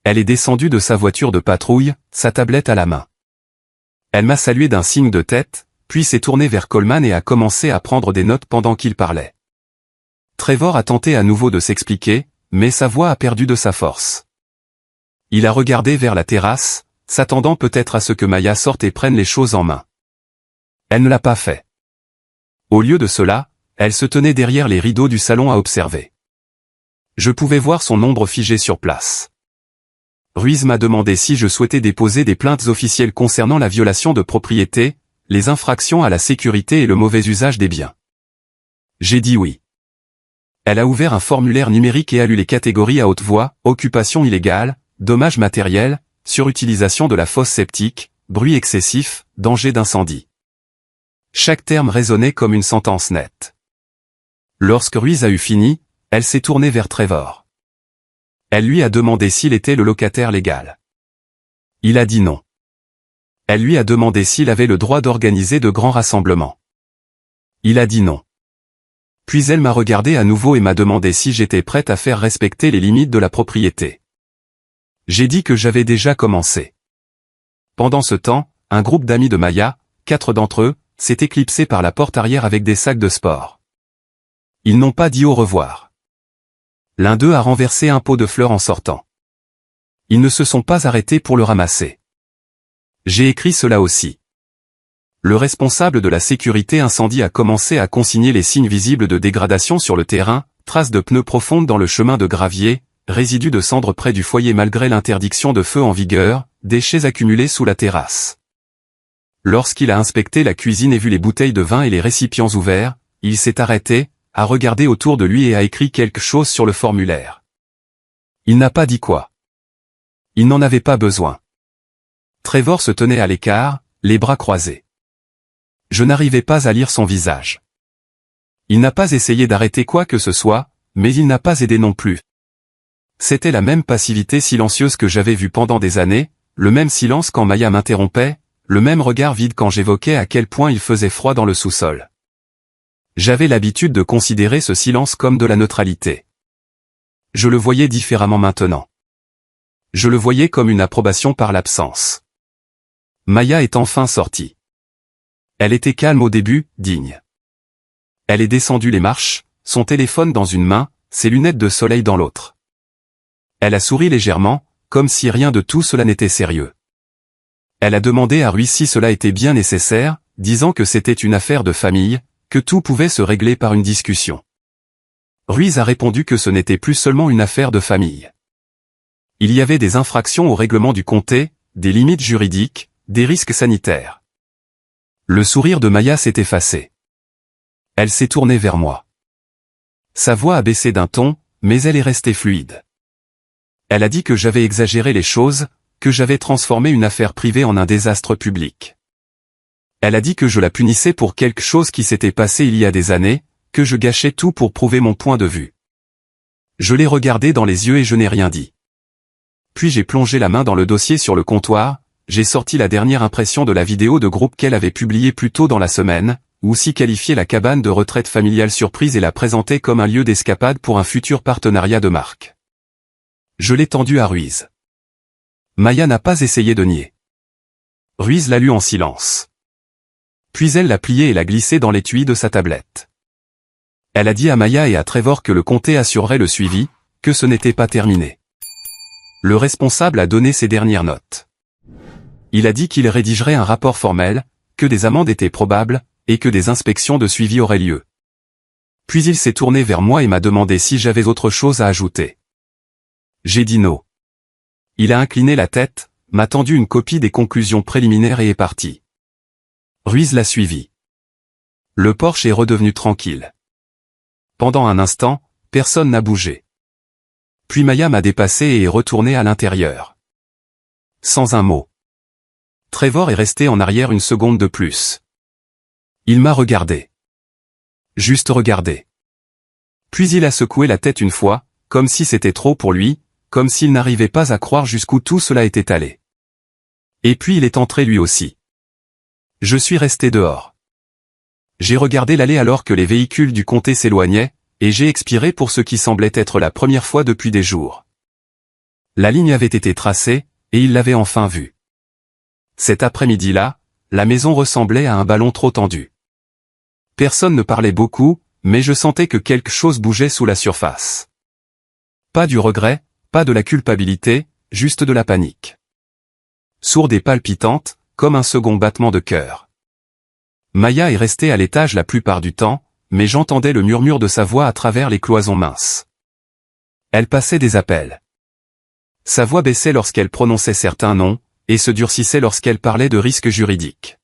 A: Elle est descendue de sa voiture de patrouille, sa tablette à la main. Elle m'a salué d'un signe de tête, puis s'est tournée vers Coleman et a commencé à prendre des notes pendant qu'il parlait. Trevor a tenté à nouveau de s'expliquer, mais sa voix a perdu de sa force. Il a regardé vers la terrasse, s'attendant peut-être à ce que Maya sorte et prenne les choses en main. Elle ne l'a pas fait. Au lieu de cela, elle se tenait derrière les rideaux du salon à observer. Je pouvais voir son ombre figée sur place. Ruiz m'a demandé si je souhaitais déposer des plaintes officielles concernant la violation de propriété, les infractions à la sécurité et le mauvais usage des biens. J'ai dit oui. Elle a ouvert un formulaire numérique et a lu les catégories à haute voix, occupation illégale, dommages matériels, surutilisation de la fosse septique, bruit excessif, danger d'incendie. Chaque terme résonnait comme une sentence nette. Lorsque Ruiz a eu fini, elle s'est tournée vers Trevor. Elle lui a demandé s'il était le locataire légal. Il a dit non. Elle lui a demandé s'il avait le droit d'organiser de grands rassemblements. Il a dit non. Puis elle m'a regardé à nouveau et m'a demandé si j'étais prête à faire respecter les limites de la propriété. J'ai dit que j'avais déjà commencé. Pendant ce temps, un groupe d'amis de Maya, 4 d'entre eux, s'est éclipsé par la porte arrière avec des sacs de sport. Ils n'ont pas dit au revoir. L'un d'eux a renversé un pot de fleurs en sortant. Ils ne se sont pas arrêtés pour le ramasser. J'ai écrit cela aussi. Le responsable de la sécurité incendie a commencé à consigner les signes visibles de dégradation sur le terrain, traces de pneus profondes dans le chemin de gravier, résidus de cendres près du foyer malgré l'interdiction de feu en vigueur, déchets accumulés sous la terrasse. Lorsqu'il a inspecté la cuisine et vu les bouteilles de vin et les récipients ouverts, il s'est arrêté, a regardé autour de lui et a écrit quelque chose sur le formulaire. Il n'a pas dit quoi. Il n'en avait pas besoin. Trevor se tenait à l'écart, les bras croisés. Je n'arrivais pas à lire son visage. Il n'a pas essayé d'arrêter quoi que ce soit, mais il n'a pas aidé non plus. C'était la même passivité silencieuse que j'avais vue pendant des années, le même silence quand Maya m'interrompait, le même regard vide quand j'évoquais à quel point il faisait froid dans le sous-sol. J'avais l'habitude de considérer ce silence comme de la neutralité. Je le voyais différemment maintenant. Je le voyais comme une approbation par l'absence. Maya est enfin sortie. Elle était calme au début, digne. Elle est descendue les marches, son téléphone dans une main, ses lunettes de soleil dans l'autre. Elle a souri légèrement, comme si rien de tout cela n'était sérieux. Elle a demandé à Ruiz si cela était bien nécessaire, disant que c'était une affaire de famille, que tout pouvait se régler par une discussion. Ruiz a répondu que ce n'était plus seulement une affaire de famille. Il y avait des infractions au règlement du comté, des limites juridiques, des risques sanitaires. Le sourire de Maya s'est effacé. Elle s'est tournée vers moi. Sa voix a baissé d'un ton, mais elle est restée fluide. Elle a dit que j'avais exagéré les choses, que j'avais transformé une affaire privée en un désastre public. Elle a dit que je la punissais pour quelque chose qui s'était passé il y a des années, que je gâchais tout pour prouver mon point de vue. Je l'ai regardée dans les yeux et je n'ai rien dit. Puis j'ai plongé la main dans le dossier sur le comptoir, j'ai sorti la dernière impression de la vidéo de groupe qu'elle avait publiée plus tôt dans la semaine, où s'y qualifiait la cabane de retraite familiale surprise et la présentait comme un lieu d'escapade pour un futur partenariat de marque. Je l'ai tendue à Ruiz. Maya n'a pas essayé de nier. Ruiz l'a lu en silence. Puis elle l'a plié et l'a glissé dans l'étui de sa tablette. Elle a dit à Maya et à Trevor que le comté assurerait le suivi, que ce n'était pas terminé. Le responsable a donné ses dernières notes. Il a dit qu'il rédigerait un rapport formel, que des amendes étaient probables, et que des inspections de suivi auraient lieu. Puis il s'est tourné vers moi et m'a demandé si j'avais autre chose à ajouter. J'ai dit non. Il a incliné la tête, m'a tendu une copie des conclusions préliminaires et est parti. Ruiz l'a suivi. Le Porsche est redevenu tranquille. Pendant un instant, personne n'a bougé. Puis Maya m'a dépassé et est retournée à l'intérieur. Sans un mot. Trevor est resté en arrière une seconde de plus. Il m'a regardé. Juste regardé. Puis il a secoué la tête une fois, comme si c'était trop pour lui, comme s'il n'arrivait pas à croire jusqu'où tout cela était allé. Et puis il est entré lui aussi. Je suis resté dehors. J'ai regardé l'allée alors que les véhicules du comté s'éloignaient, et j'ai expiré pour ce qui semblait être la première fois depuis des jours. La ligne avait été tracée, et il l'avait enfin vue. Cet après-midi-là, la maison ressemblait à un ballon trop tendu. Personne ne parlait beaucoup, mais je sentais que quelque chose bougeait sous la surface. Pas du regret, pas de la culpabilité, juste de la panique. Sourde et palpitante, comme un second battement de cœur. Maya est restée à l'étage la plupart du temps, mais j'entendais le murmure de sa voix à travers les cloisons minces. Elle passait des appels. Sa voix baissait lorsqu'elle prononçait certains noms, et se durcissait lorsqu'elle parlait de risques juridiques.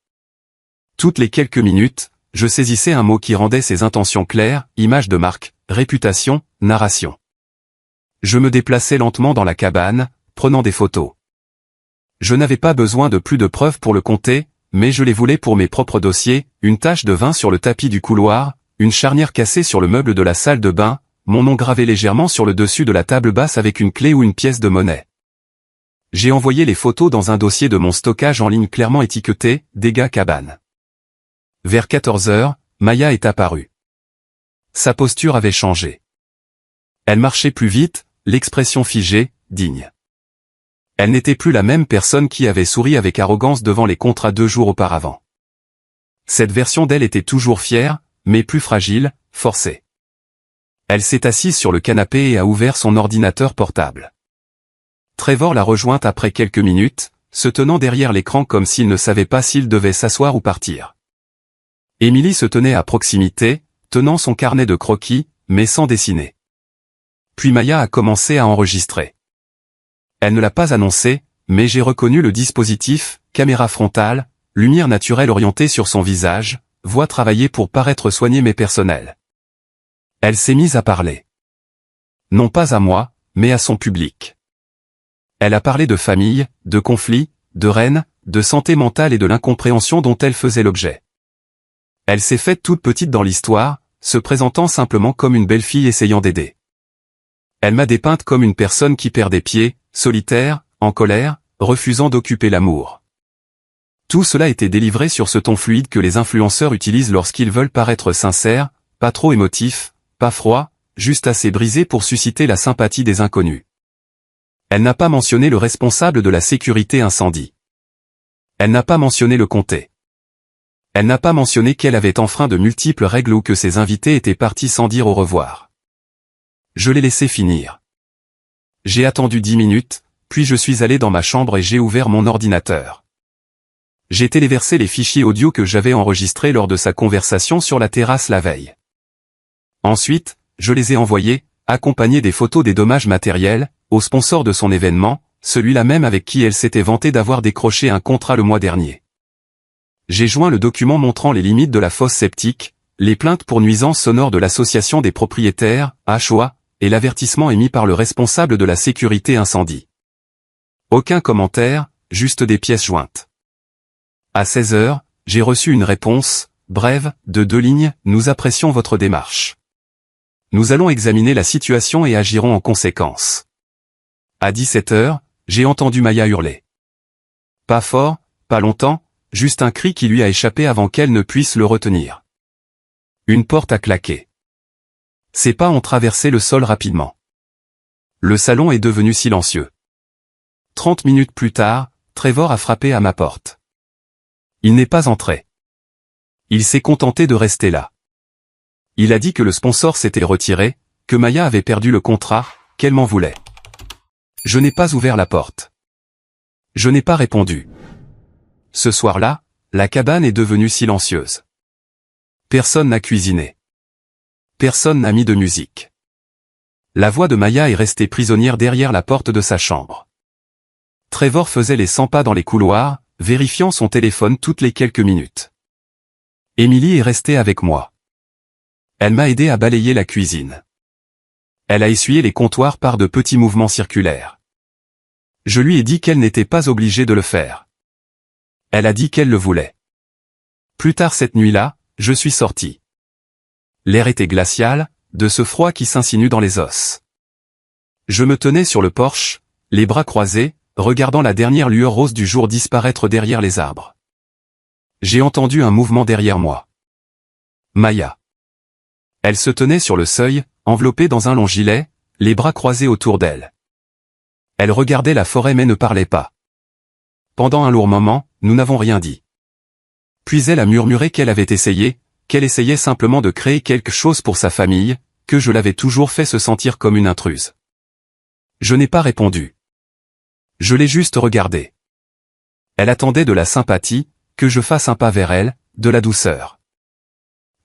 A: Toutes les quelques minutes, je saisissais un mot qui rendait ses intentions claires, image de marque, réputation, narration. Je me déplaçais lentement dans la cabane, prenant des photos. Je n'avais pas besoin de plus de preuves pour le compter, mais je les voulais pour mes propres dossiers, une tache de vin sur le tapis du couloir, une charnière cassée sur le meuble de la salle de bain, mon nom gravé légèrement sur le dessus de la table basse avec une clé ou une pièce de monnaie. J'ai envoyé les photos dans un dossier de mon stockage en ligne clairement étiqueté « Dégâts cabane ». Vers 14 heures, Maya est apparue. Sa posture avait changé. Elle marchait plus vite, l'expression figée, digne. Elle n'était plus la même personne qui avait souri avec arrogance devant les contrats 2 jours auparavant. Cette version d'elle était toujours fière, mais plus fragile, forcée. Elle s'est assise sur le canapé et a ouvert son ordinateur portable. Trevor l'a rejointe après quelques minutes, se tenant derrière l'écran comme s'il ne savait pas s'il devait s'asseoir ou partir. Emily se tenait à proximité, tenant son carnet de croquis, mais sans dessiner. Puis Maya a commencé à enregistrer. Elle ne l'a pas annoncé, mais j'ai reconnu le dispositif, caméra frontale, lumière naturelle orientée sur son visage, voix travaillée pour paraître soignée mais personnelle. Elle s'est mise à parler. Non pas à moi, mais à son public. Elle a parlé de famille, de conflits, de reines, de santé mentale et de l'incompréhension dont elle faisait l'objet. Elle s'est faite toute petite dans l'histoire, se présentant simplement comme une belle fille essayant d'aider. Elle m'a dépeinte comme une personne qui perd des pieds, solitaire, en colère, refusant d'occuper l'amour. Tout cela était délivré sur ce ton fluide que les influenceurs utilisent lorsqu'ils veulent paraître sincères, pas trop émotifs, pas froids, juste assez brisés pour susciter la sympathie des inconnus. Elle n'a pas mentionné le responsable de la sécurité incendie. Elle n'a pas mentionné le comté. Elle n'a pas mentionné qu'elle avait enfreint de multiples règles ou que ses invités étaient partis sans dire au revoir. Je l'ai laissé finir. J'ai attendu 10 minutes, puis je suis allé dans ma chambre et j'ai ouvert mon ordinateur. J'ai téléversé les fichiers audio que j'avais enregistrés lors de sa conversation sur la terrasse la veille. Ensuite, je les ai envoyés, accompagnés des photos des dommages matériels, au sponsor de son événement, celui-là même avec qui elle s'était vantée d'avoir décroché un contrat le mois dernier. J'ai joint le document montrant les limites de la fosse septique, les plaintes pour nuisances sonores de l'association des propriétaires, HOA, et l'avertissement émis par le responsable de la sécurité incendie. Aucun commentaire, juste des pièces jointes. À 16 heures, j'ai reçu une réponse, brève, de 2 lignes, nous apprécions votre démarche. Nous allons examiner la situation et agirons en conséquence. À 17 heures, j'ai entendu Maya hurler. Pas fort, pas longtemps, juste un cri qui lui a échappé avant qu'elle ne puisse le retenir. Une porte a claqué. Ses pas ont traversé le sol rapidement. Le salon est devenu silencieux. 30 minutes plus tard, Trevor a frappé à ma porte. Il n'est pas entré. Il s'est contenté de rester là. Il a dit que le sponsor s'était retiré, que Maya avait perdu le contrat, qu'elle m'en voulait. Je n'ai pas ouvert la porte. Je n'ai pas répondu. Ce soir-là, la cabane est devenue silencieuse. Personne n'a cuisiné. Personne n'a mis de musique. La voix de Maya est restée prisonnière derrière la porte de sa chambre. Trevor faisait les 100 pas dans les couloirs, vérifiant son téléphone toutes les quelques minutes. Emily est restée avec moi. Elle m'a aidé à balayer la cuisine. Elle a essuyé les comptoirs par de petits mouvements circulaires. Je lui ai dit qu'elle n'était pas obligée de le faire. Elle a dit qu'elle le voulait. Plus tard cette nuit-là, je suis sorti. L'air était glacial, de ce froid qui s'insinue dans les os. Je me tenais sur le porche, les bras croisés, regardant la dernière lueur rose du jour disparaître derrière les arbres. J'ai entendu un mouvement derrière moi. Maya. Elle se tenait sur le seuil, enveloppée dans un long gilet, les bras croisés autour d'elle. Elle regardait la forêt mais ne parlait pas. Pendant un lourd moment, nous n'avons rien dit. Puis elle a murmuré qu'elle avait essayé, qu'elle essayait simplement de créer quelque chose pour sa famille, que je l'avais toujours fait se sentir comme une intruse. Je n'ai pas répondu. Je l'ai juste regardée. Elle attendait de la sympathie, que je fasse un pas vers elle, de la douceur.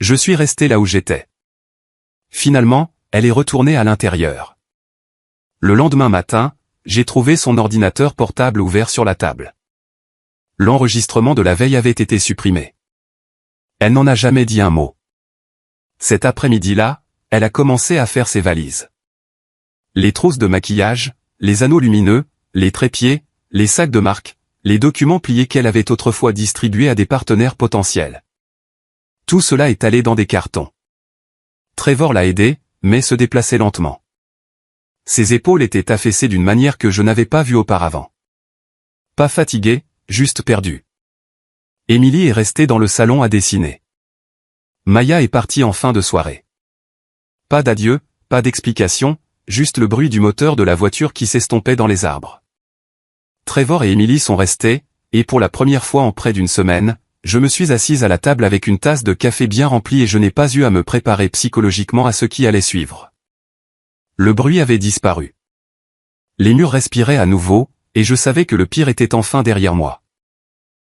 A: Je suis resté là où j'étais. Finalement, elle est retournée à l'intérieur. Le lendemain matin, j'ai trouvé son ordinateur portable ouvert sur la table. L'enregistrement de la veille avait été supprimé. Elle n'en a jamais dit un mot. Cet après-midi-là, elle a commencé à faire ses valises. Les trousses de maquillage, les anneaux lumineux, les trépieds, les sacs de marque, les documents pliés qu'elle avait autrefois distribués à des partenaires potentiels. Tout cela est allé dans des cartons. Trevor l'a aidé, mais se déplaçait lentement. Ses épaules étaient affaissées d'une manière que je n'avais pas vue auparavant. Pas fatigué, juste perdu. Emily est restée dans le salon à dessiner. Maya est partie en fin de soirée. Pas d'adieu, pas d'explication, juste le bruit du moteur de la voiture qui s'estompait dans les arbres. Trevor et Emily sont restés, et pour la première fois en près d'une semaine, je me suis assise à la table avec une tasse de café bien remplie et je n'ai pas eu à me préparer psychologiquement à ce qui allait suivre. Le bruit avait disparu. Les murs respiraient à nouveau, et je savais que le pire était enfin derrière moi.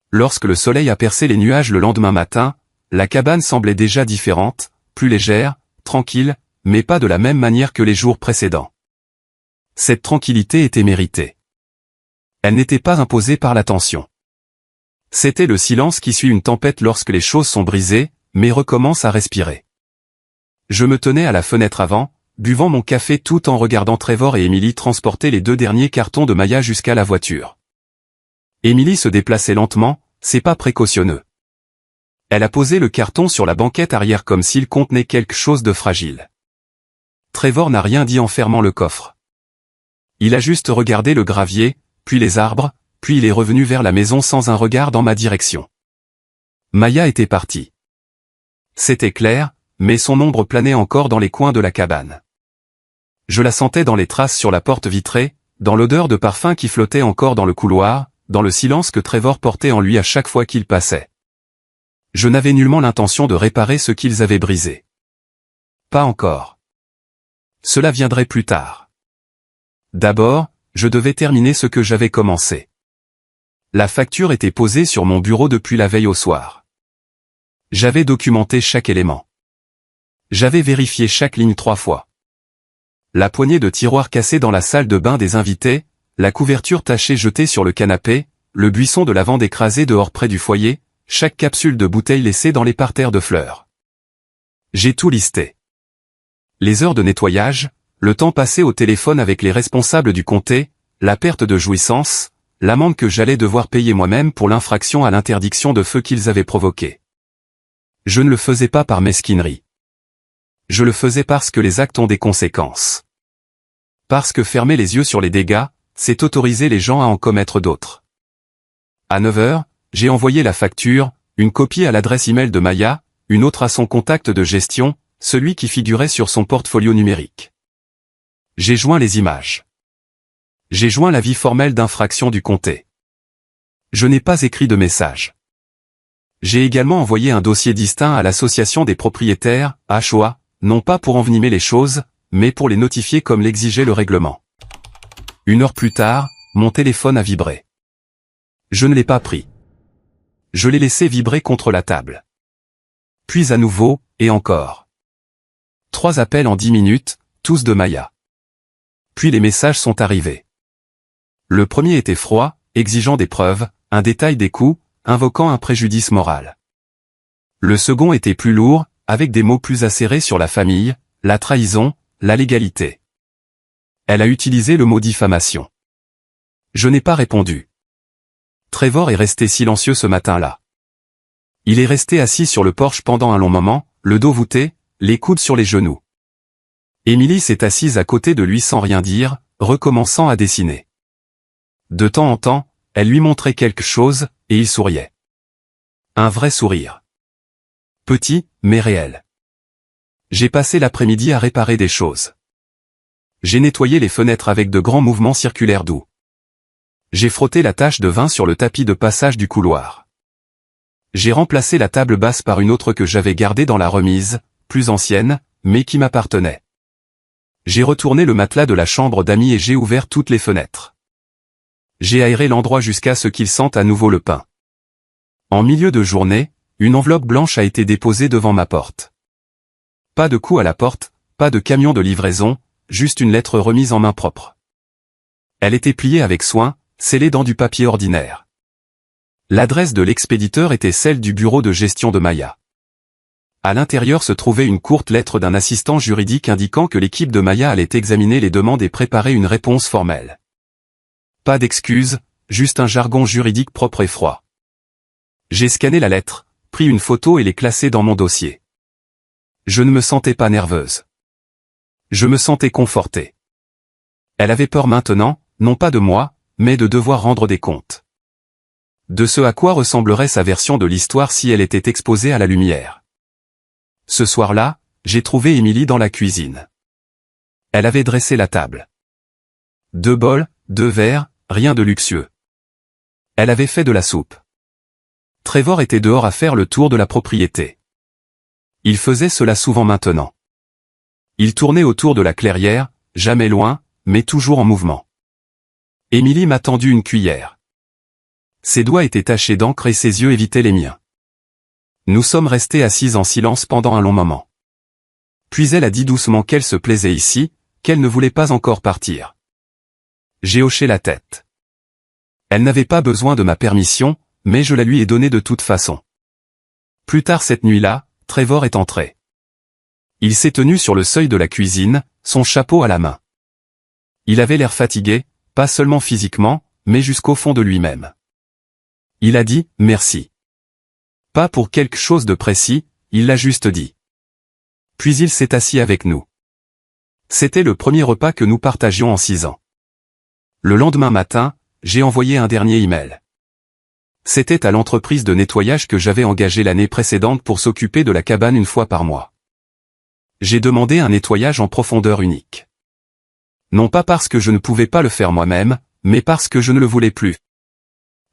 A: Lorsque le soleil a percé les nuages le lendemain matin, la cabane semblait déjà différente, plus légère, tranquille, mais pas de la même manière que les jours précédents. Cette tranquillité était méritée. Elle n'était pas imposée par la tension. C'était le silence qui suit une tempête lorsque les choses sont brisées, mais recommencent à respirer. Je me tenais à la fenêtre avant, buvant mon café tout en regardant Trevor et Emily transporter les 2 derniers cartons de Maya jusqu'à la voiture. Emily se déplaçait lentement, c'est pas précautionneux. Elle a posé le carton sur la banquette arrière comme s'il contenait quelque chose de fragile. Trevor n'a rien dit en fermant le coffre. Il a juste regardé le gravier, puis les arbres, puis il est revenu vers la maison sans un regard dans ma direction. Maya était partie. C'était clair, mais son ombre planait encore dans les coins de la cabane. Je la sentais dans les traces sur la porte vitrée, dans l'odeur de parfum qui flottait encore dans le couloir, dans le silence que Trevor portait en lui à chaque fois qu'il passait. Je n'avais nullement l'intention de réparer ce qu'ils avaient brisé. Pas encore. Cela viendrait plus tard. D'abord, je devais terminer ce que j'avais commencé. La facture était posée sur mon bureau depuis la veille au soir. J'avais documenté chaque élément. J'avais vérifié chaque ligne 3 fois. La poignée de tiroirs cassés dans la salle de bain des invités, la couverture tachée jetée sur le canapé, le buisson de lavande écrasé dehors près du foyer, chaque capsule de bouteille laissée dans les parterres de fleurs. J'ai tout listé. Les heures de nettoyage, le temps passé au téléphone avec les responsables du comté, la perte de jouissance, l'amende que j'allais devoir payer moi-même pour l'infraction à l'interdiction de feu qu'ils avaient provoquée. Je ne le faisais pas par mesquinerie. Je le faisais parce que les actes ont des conséquences. Parce que fermer les yeux sur les dégâts, c'est autoriser les gens à en commettre d'autres. À 9 heures, j'ai envoyé la facture, une copie à l'adresse email de Maya, une autre à son contact de gestion, celui qui figurait sur son portfolio numérique. J'ai joint les images. J'ai joint l'avis formel d'infraction du comté. Je n'ai pas écrit de message. J'ai également envoyé un dossier distinct à l'association des propriétaires, HOA, non pas pour envenimer les choses, mais pour les notifier comme l'exigeait le règlement. 1 heure plus tard, mon téléphone a vibré. Je ne l'ai pas pris. Je l'ai laissé vibrer contre la table. Puis à nouveau, et encore. 3 appels en 10 minutes, tous de Maya. Puis les messages sont arrivés. Le premier était froid, exigeant des preuves, un détail des coups, invoquant un préjudice moral. Le second était plus lourd, avec des mots plus acérés sur la famille, la trahison, la légalité. Elle a utilisé le mot diffamation. Je n'ai pas répondu. Trevor est resté silencieux ce matin-là. Il est resté assis sur le porche pendant un long moment, le dos voûté, les coudes sur les genoux. Émilie s'est assise à côté de lui sans rien dire, recommençant à dessiner. De temps en temps, elle lui montrait quelque chose, et il souriait. Un vrai sourire. Petit, mais réel. J'ai passé l'après-midi à réparer des choses. J'ai nettoyé les fenêtres avec de grands mouvements circulaires doux. J'ai frotté la tache de vin sur le tapis de passage du couloir. J'ai remplacé la table basse par une autre que j'avais gardée dans la remise, plus ancienne, mais qui m'appartenait. J'ai retourné le matelas de la chambre d'amis et j'ai ouvert toutes les fenêtres. J'ai aéré l'endroit jusqu'à ce qu'il sente à nouveau le pain. En milieu de journée, une enveloppe blanche a été déposée devant ma porte. Pas de coup à la porte, pas de camion de livraison, juste une lettre remise en main propre. Elle était pliée avec soin, scellée dans du papier ordinaire. L'adresse de l'expéditeur était celle du bureau de gestion de Maya. À l'intérieur se trouvait une courte lettre d'un assistant juridique indiquant que l'équipe de Maya allait examiner les demandes et préparer une réponse formelle. Pas d'excuses, juste un jargon juridique propre et froid. J'ai scanné la lettre, pris une photo et l'ai classée dans mon dossier. Je ne me sentais pas nerveuse. Je me sentais confortée. Elle avait peur maintenant, non pas de moi, mais de devoir rendre des comptes. De ce à quoi ressemblerait sa version de l'histoire si elle était exposée à la lumière. Ce soir-là, j'ai trouvé Émilie dans la cuisine. Elle avait dressé la table. 2 bols, 2 verres, rien de luxueux. Elle avait fait de la soupe. Trevor était dehors à faire le tour de la propriété. Il faisait cela souvent maintenant. Il tournait autour de la clairière, jamais loin, mais toujours en mouvement. Émilie m'a tendu une cuillère. Ses doigts étaient tachés d'encre et ses yeux évitaient les miens. Nous sommes restés assises en silence pendant un long moment. Puis elle a dit doucement qu'elle se plaisait ici, qu'elle ne voulait pas encore partir. J'ai hoché la tête. Elle n'avait pas besoin de ma permission, mais je la lui ai donnée de toute façon. Plus tard cette nuit-là, Trevor est entré. Il s'est tenu sur le seuil de la cuisine, son chapeau à la main. Il avait l'air fatigué, pas seulement physiquement, mais jusqu'au fond de lui-même. Il a dit « merci ». Pas pour quelque chose de précis, il l'a juste dit. Puis il s'est assis avec nous. C'était le premier repas que nous partagions en 6 ans. Le lendemain matin, j'ai envoyé un dernier email. C'était à l'entreprise de nettoyage que j'avais engagée l'année précédente pour s'occuper de la cabane une fois par mois. J'ai demandé un nettoyage en profondeur unique. Non pas parce que je ne pouvais pas le faire moi-même, mais parce que je ne le voulais plus.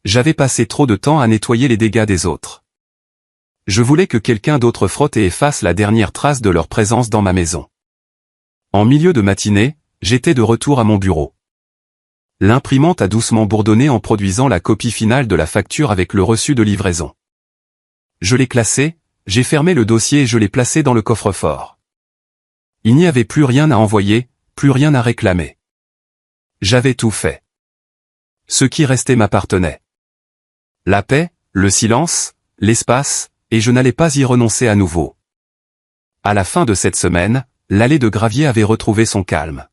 A: J'avais passé trop de temps à nettoyer les dégâts des autres. Je voulais que quelqu'un d'autre frotte et efface la dernière trace de leur présence dans ma maison. En milieu de matinée, j'étais de retour à mon bureau. L'imprimante a doucement bourdonné en produisant la copie finale de la facture avec le reçu de livraison. Je l'ai classé, j'ai fermé le dossier et je l'ai placé dans le coffre-fort. Il n'y avait plus rien à envoyer, plus rien à réclamer. J'avais tout fait. Ce qui restait m'appartenait. La paix, le silence, l'espace, et je n'allais pas y renoncer à nouveau. À la fin de cette semaine, l'allée de gravier avait retrouvé son calme.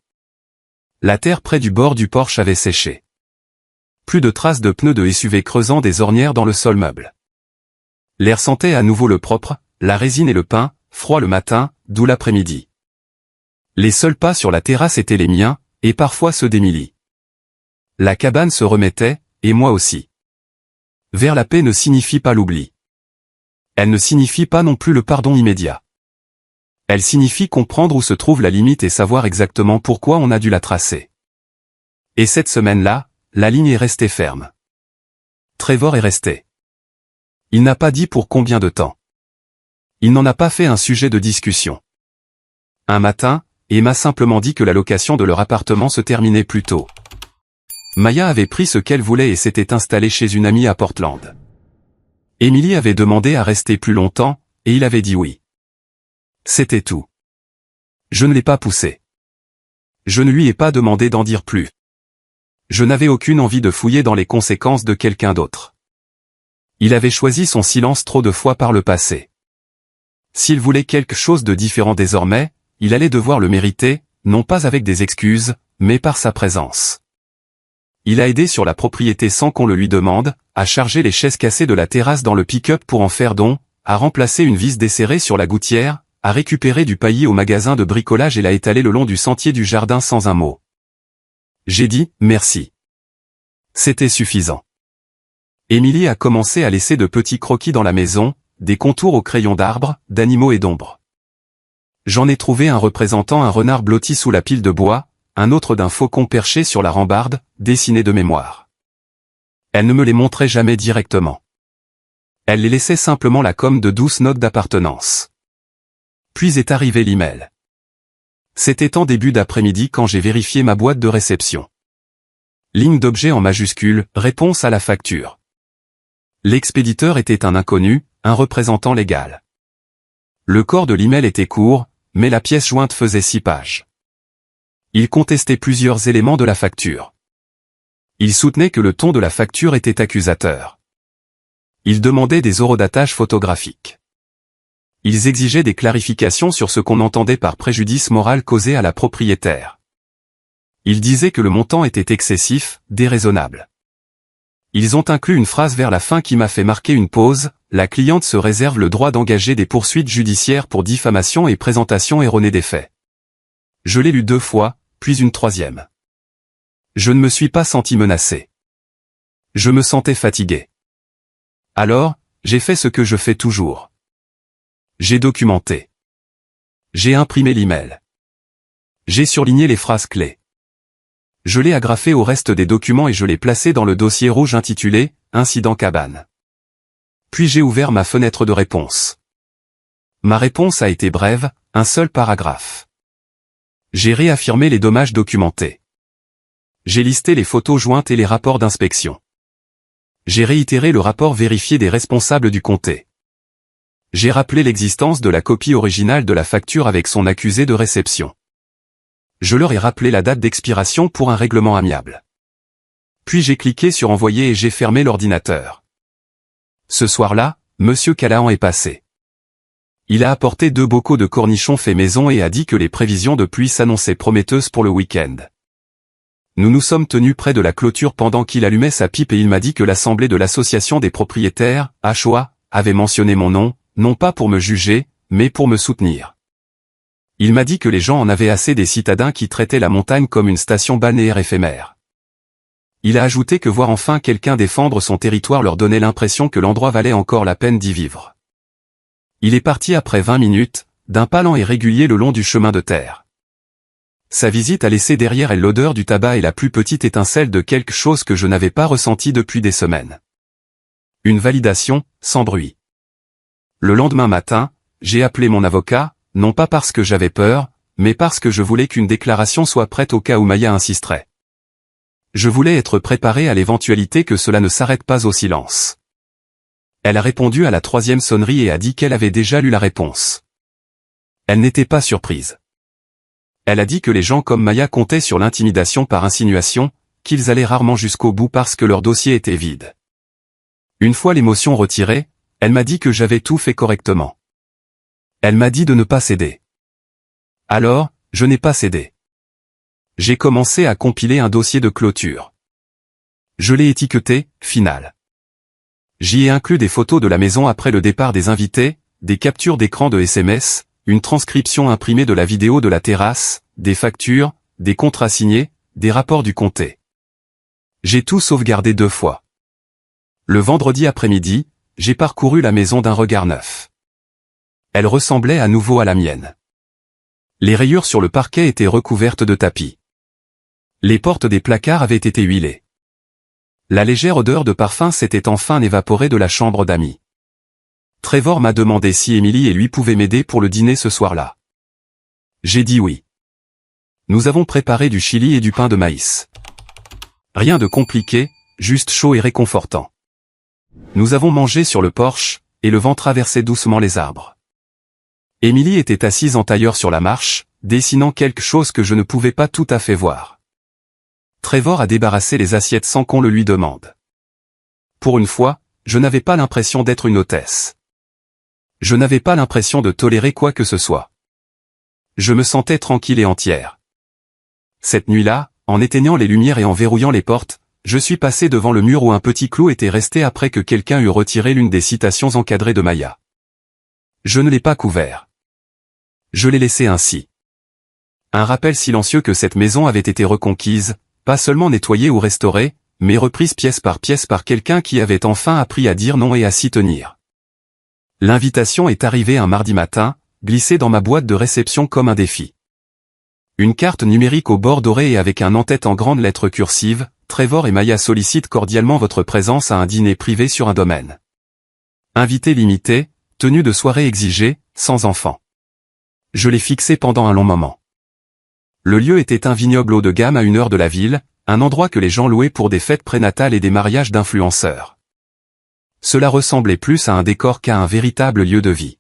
A: La terre près du bord du porche avait séché. Plus de traces de pneus de SUV creusant des ornières dans le sol meuble. L'air sentait à nouveau le propre, la résine et le pain, froid le matin, doux l'après-midi. Les seuls pas sur la terrasse étaient les miens, et parfois ceux d'Émilie. La cabane se remettait, et moi aussi. Vers la paix ne signifie pas l'oubli. Elle ne signifie pas non plus le pardon immédiat. Elle signifie comprendre où se trouve la limite et savoir exactement pourquoi on a dû la tracer. Et cette semaine-là, la ligne est restée ferme. Trevor est resté. Il n'a pas dit pour combien de temps. Il n'en a pas fait un sujet de discussion. Un matin, Emma simplement dit que la location de leur appartement se terminait plus tôt. Maya avait pris ce qu'elle voulait et s'était installée chez une amie à Portland. Emily avait demandé à rester plus longtemps, et il avait dit oui. C'était tout. Je ne l'ai pas poussé. Je ne lui ai pas demandé d'en dire plus. Je n'avais aucune envie de fouiller dans les conséquences de quelqu'un d'autre. Il avait choisi son silence trop de fois par le passé. S'il voulait quelque chose de différent désormais, il allait devoir le mériter, non pas avec des excuses, mais par sa présence. Il a aidé sur la propriété sans qu'on le lui demande, à charger les chaises cassées de la terrasse dans le pick-up pour en faire don, à remplacer une vis desserrée sur la gouttière, à récupérer du paillis au magasin de bricolage et l'a étalé le long du sentier du jardin sans un mot. J'ai dit « merci ». C'était suffisant. Emily a commencé à laisser de petits croquis dans la maison, des contours au crayon d'arbres, d'animaux et d'ombres. J'en ai trouvé un représentant un renard blotti sous la pile de bois, un autre d'un faucon perché sur la rambarde, dessiné de mémoire. Elle ne me les montrait jamais directement. Elle les laissait simplement là comme de douces notes d'appartenance. Puis est arrivé l'email. C'était en début d'après-midi quand j'ai vérifié ma boîte de réception. Ligne d'objet en majuscule, réponse à la facture. L'expéditeur était un inconnu, un représentant légal. Le corps de l'email était court, mais la pièce jointe faisait 6 pages. Il contestait plusieurs éléments de la facture. Il soutenait que le ton de la facture était accusateur. Il demandait des horodatages photographiques. Ils exigeaient des clarifications sur ce qu'on entendait par préjudice moral causé à la propriétaire. Ils disaient que le montant était excessif, déraisonnable. Ils ont inclus une phrase vers la fin qui m'a fait marquer une pause, la cliente se réserve le droit d'engager des poursuites judiciaires pour diffamation et présentation erronée des faits. Je l'ai lu 2 fois, puis une 3e. Je ne me suis pas senti menacé. Je me sentais fatigué. Alors, j'ai fait ce que je fais toujours. J'ai documenté. J'ai imprimé l'email. J'ai surligné les phrases clés. Je l'ai agrafé au reste des documents et je l'ai placé dans le dossier rouge intitulé « Incident cabane ». Puis j'ai ouvert ma fenêtre de réponse. Ma réponse a été brève, un seul paragraphe. J'ai réaffirmé les dommages documentés. J'ai listé les photos jointes et les rapports d'inspection. J'ai réitéré le rapport vérifié des responsables du comté. J'ai rappelé l'existence de la copie originale de la facture avec son accusé de réception. Je leur ai rappelé la date d'expiration pour un règlement amiable. Puis j'ai cliqué sur envoyer et j'ai fermé l'ordinateur. Ce soir-là, Monsieur Callahan est passé. Il a apporté 2 bocaux de cornichons faits maison et a dit que les prévisions de pluie s'annonçaient prometteuses pour le week-end. Nous nous sommes tenus près de la clôture pendant qu'il allumait sa pipe et il m'a dit que l'assemblée de l'association des propriétaires, HOA, avait mentionné mon nom, non pas pour me juger, mais pour me soutenir. Il m'a dit que les gens en avaient assez des citadins qui traitaient la montagne comme une station balnéaire éphémère. Il a ajouté que voir enfin quelqu'un défendre son territoire leur donnait l'impression que l'endroit valait encore la peine d'y vivre. Il est parti après 20 minutes, d'un pas lent et régulier le long du chemin de terre. Sa visite a laissé derrière elle l'odeur du tabac et la plus petite étincelle de quelque chose que je n'avais pas ressenti depuis des semaines. Une validation, sans bruit. Le lendemain matin, j'ai appelé mon avocat, non pas parce que j'avais peur, mais parce que je voulais qu'une déclaration soit prête au cas où Maya insisterait. Je voulais être préparé à l'éventualité que cela ne s'arrête pas au silence. Elle a répondu à la 3e sonnerie et a dit qu'elle avait déjà lu la réponse. Elle n'était pas surprise. Elle a dit que les gens comme Maya comptaient sur l'intimidation par insinuation, qu'ils allaient rarement jusqu'au bout parce que leur dossier était vide. Une fois l'émotion retirée, elle m'a dit que j'avais tout fait correctement. Elle m'a dit de ne pas céder. Alors, je n'ai pas cédé. J'ai commencé à compiler un dossier de clôture. Je l'ai étiqueté « Final ». J'y ai inclus des photos de la maison après le départ des invités, des captures d'écran de SMS, une transcription imprimée de la vidéo de la terrasse, des factures, des contrats signés, des rapports du comté. J'ai tout sauvegardé 2 fois. Le vendredi après-midi, j'ai parcouru la maison d'un regard neuf. Elle ressemblait à nouveau à la mienne. Les rayures sur le parquet étaient recouvertes de tapis. Les portes des placards avaient été huilées. La légère odeur de parfum s'était enfin évaporée de la chambre d'amis. Trevor m'a demandé si Emily et lui pouvaient m'aider pour le dîner ce soir-là. J'ai dit oui. Nous avons préparé du chili et du pain de maïs. Rien de compliqué, juste chaud et réconfortant. Nous avons mangé sur le porche, et le vent traversait doucement les arbres. Emily était assise en tailleur sur la marche, dessinant quelque chose que je ne pouvais pas tout à fait voir. Trevor a débarrassé les assiettes sans qu'on le lui demande. Pour une fois, je n'avais pas l'impression d'être une hôtesse. Je n'avais pas l'impression de tolérer quoi que ce soit. Je me sentais tranquille et entière. Cette nuit-là, en éteignant les lumières et en verrouillant les portes, je suis passé devant le mur où un petit clou était resté après que quelqu'un eut retiré l'une des citations encadrées de Maya. Je ne l'ai pas couvert. Je l'ai laissé ainsi. Un rappel silencieux que cette maison avait été reconquise, pas seulement nettoyée ou restaurée, mais reprise pièce par quelqu'un qui avait enfin appris à dire non et à s'y tenir. L'invitation est arrivée un mardi matin, glissée dans ma boîte de réception comme un défi. Une carte numérique au bord doré et avec un en-tête en grandes lettres cursives, Trevor et Maya sollicitent cordialement votre présence à un dîner privé sur un domaine. Invité limité, tenue de soirée exigée, sans enfants. Je l'ai fixé pendant un long moment. Le lieu était un vignoble haut de gamme à 1 heure de la ville, un endroit que les gens louaient pour des fêtes prénatales et des mariages d'influenceurs. Cela ressemblait plus à un décor qu'à un véritable lieu de vie.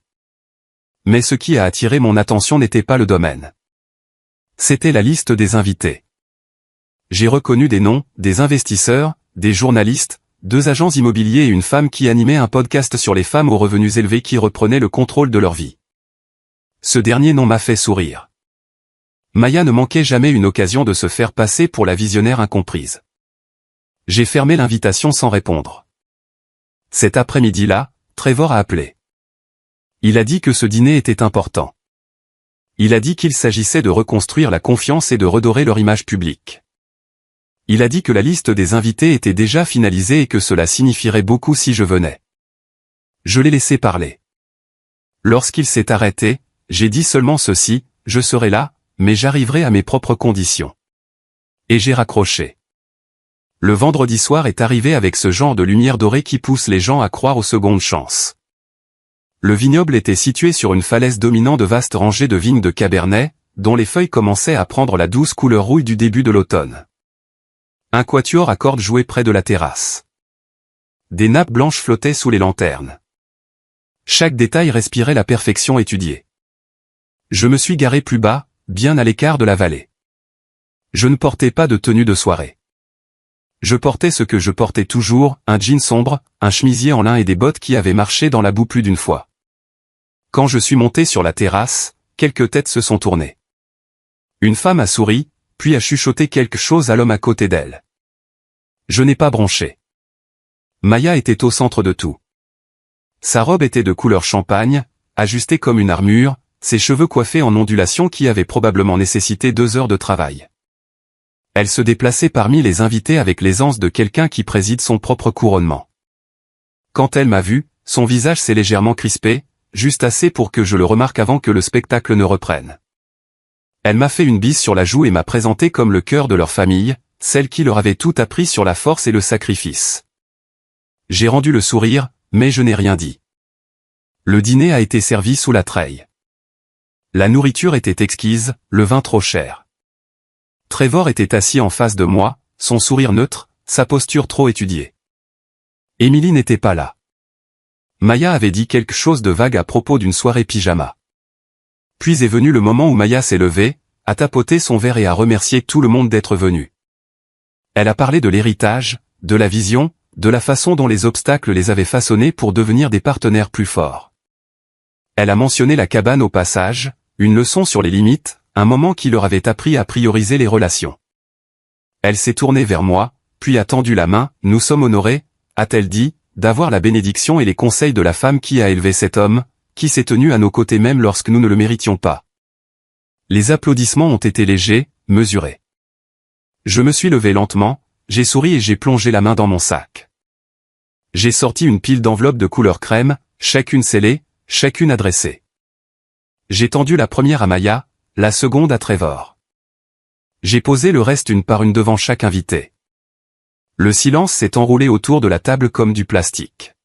A: Mais ce qui a attiré mon attention n'était pas le domaine. C'était la liste des invités. J'ai reconnu des noms, des investisseurs, des journalistes, 2 agents immobiliers et une femme qui animait un podcast sur les femmes aux revenus élevés qui reprenaient le contrôle de leur vie. Ce dernier nom m'a fait sourire. Maya ne manquait jamais une occasion de se faire passer pour la visionnaire incomprise. J'ai fermé l'invitation sans répondre. Cet après-midi-là, Trevor a appelé. Il a dit que ce dîner était important. Il a dit qu'il s'agissait de reconstruire la confiance et de redorer leur image publique. Il a dit que la liste des invités était déjà finalisée et que cela signifierait beaucoup si je venais. Je l'ai laissé parler. Lorsqu'il s'est arrêté, j'ai dit seulement ceci, je serai là, mais j'arriverai à mes propres conditions. Et j'ai raccroché. Le vendredi soir est arrivé avec ce genre de lumière dorée qui pousse les gens à croire aux secondes chances. Le vignoble était situé sur une falaise dominant de vastes rangées de vignes de Cabernet, dont les feuilles commençaient à prendre la douce couleur rouille du début de l'automne. Un quatuor à cordes jouait près de la terrasse. Des nappes blanches flottaient sous les lanternes. Chaque détail respirait la perfection étudiée. Je me suis garé plus bas, bien à l'écart de la vallée. Je ne portais pas de tenue de soirée. Je portais ce que je portais toujours, un jean sombre, un chemisier en lin et des bottes qui avaient marché dans la boue plus d'une fois. Quand je suis monté sur la terrasse, quelques têtes se sont tournées. Une femme a souri, puis a chuchoté quelque chose à l'homme à côté d'elle. Je n'ai pas bronché. Maya était au centre de tout. Sa robe était de couleur champagne, ajustée comme une armure, ses cheveux coiffés en ondulation qui avaient probablement nécessité 2 heures de travail. Elle se déplaçait parmi les invités avec l'aisance de quelqu'un qui préside son propre couronnement. Quand elle m'a vu, son visage s'est légèrement crispé, juste assez pour que je le remarque avant que le spectacle ne reprenne. Elle m'a fait une bise sur la joue et m'a présenté comme le cœur de leur famille, celle qui leur avait tout appris sur la force et le sacrifice. J'ai rendu le sourire, mais je n'ai rien dit. Le dîner a été servi sous la treille. La nourriture était exquise, le vin trop cher. Trevor était assis en face de moi, son sourire neutre, sa posture trop étudiée. Emily n'était pas là. Maya avait dit quelque chose de vague à propos d'une soirée pyjama. Puis est venu le moment où Maya s'est levée, a tapoté son verre et a remercié tout le monde d'être venu. Elle a parlé de l'héritage, de la vision, de la façon dont les obstacles les avaient façonnés pour devenir des partenaires plus forts. Elle a mentionné la cabane au passage, une leçon sur les limites, un moment qui leur avait appris à prioriser les relations. Elle s'est tournée vers moi, puis a tendu la main, « Nous sommes honorés », a-t-elle dit, d'avoir la bénédiction et les conseils de la femme qui a élevé cet homme, qui s'est tenu à nos côtés même lorsque nous ne le méritions pas. Les applaudissements ont été légers, mesurés. Je me suis levé lentement, j'ai souri et j'ai plongé la main dans mon sac. J'ai sorti une pile d'enveloppes de couleur crème, chacune scellée, chacune adressée. J'ai tendu la première à Maya, la seconde à Trevor. J'ai posé le reste une par une devant chaque invité. Le silence s'est enroulé autour de la table comme du plastique.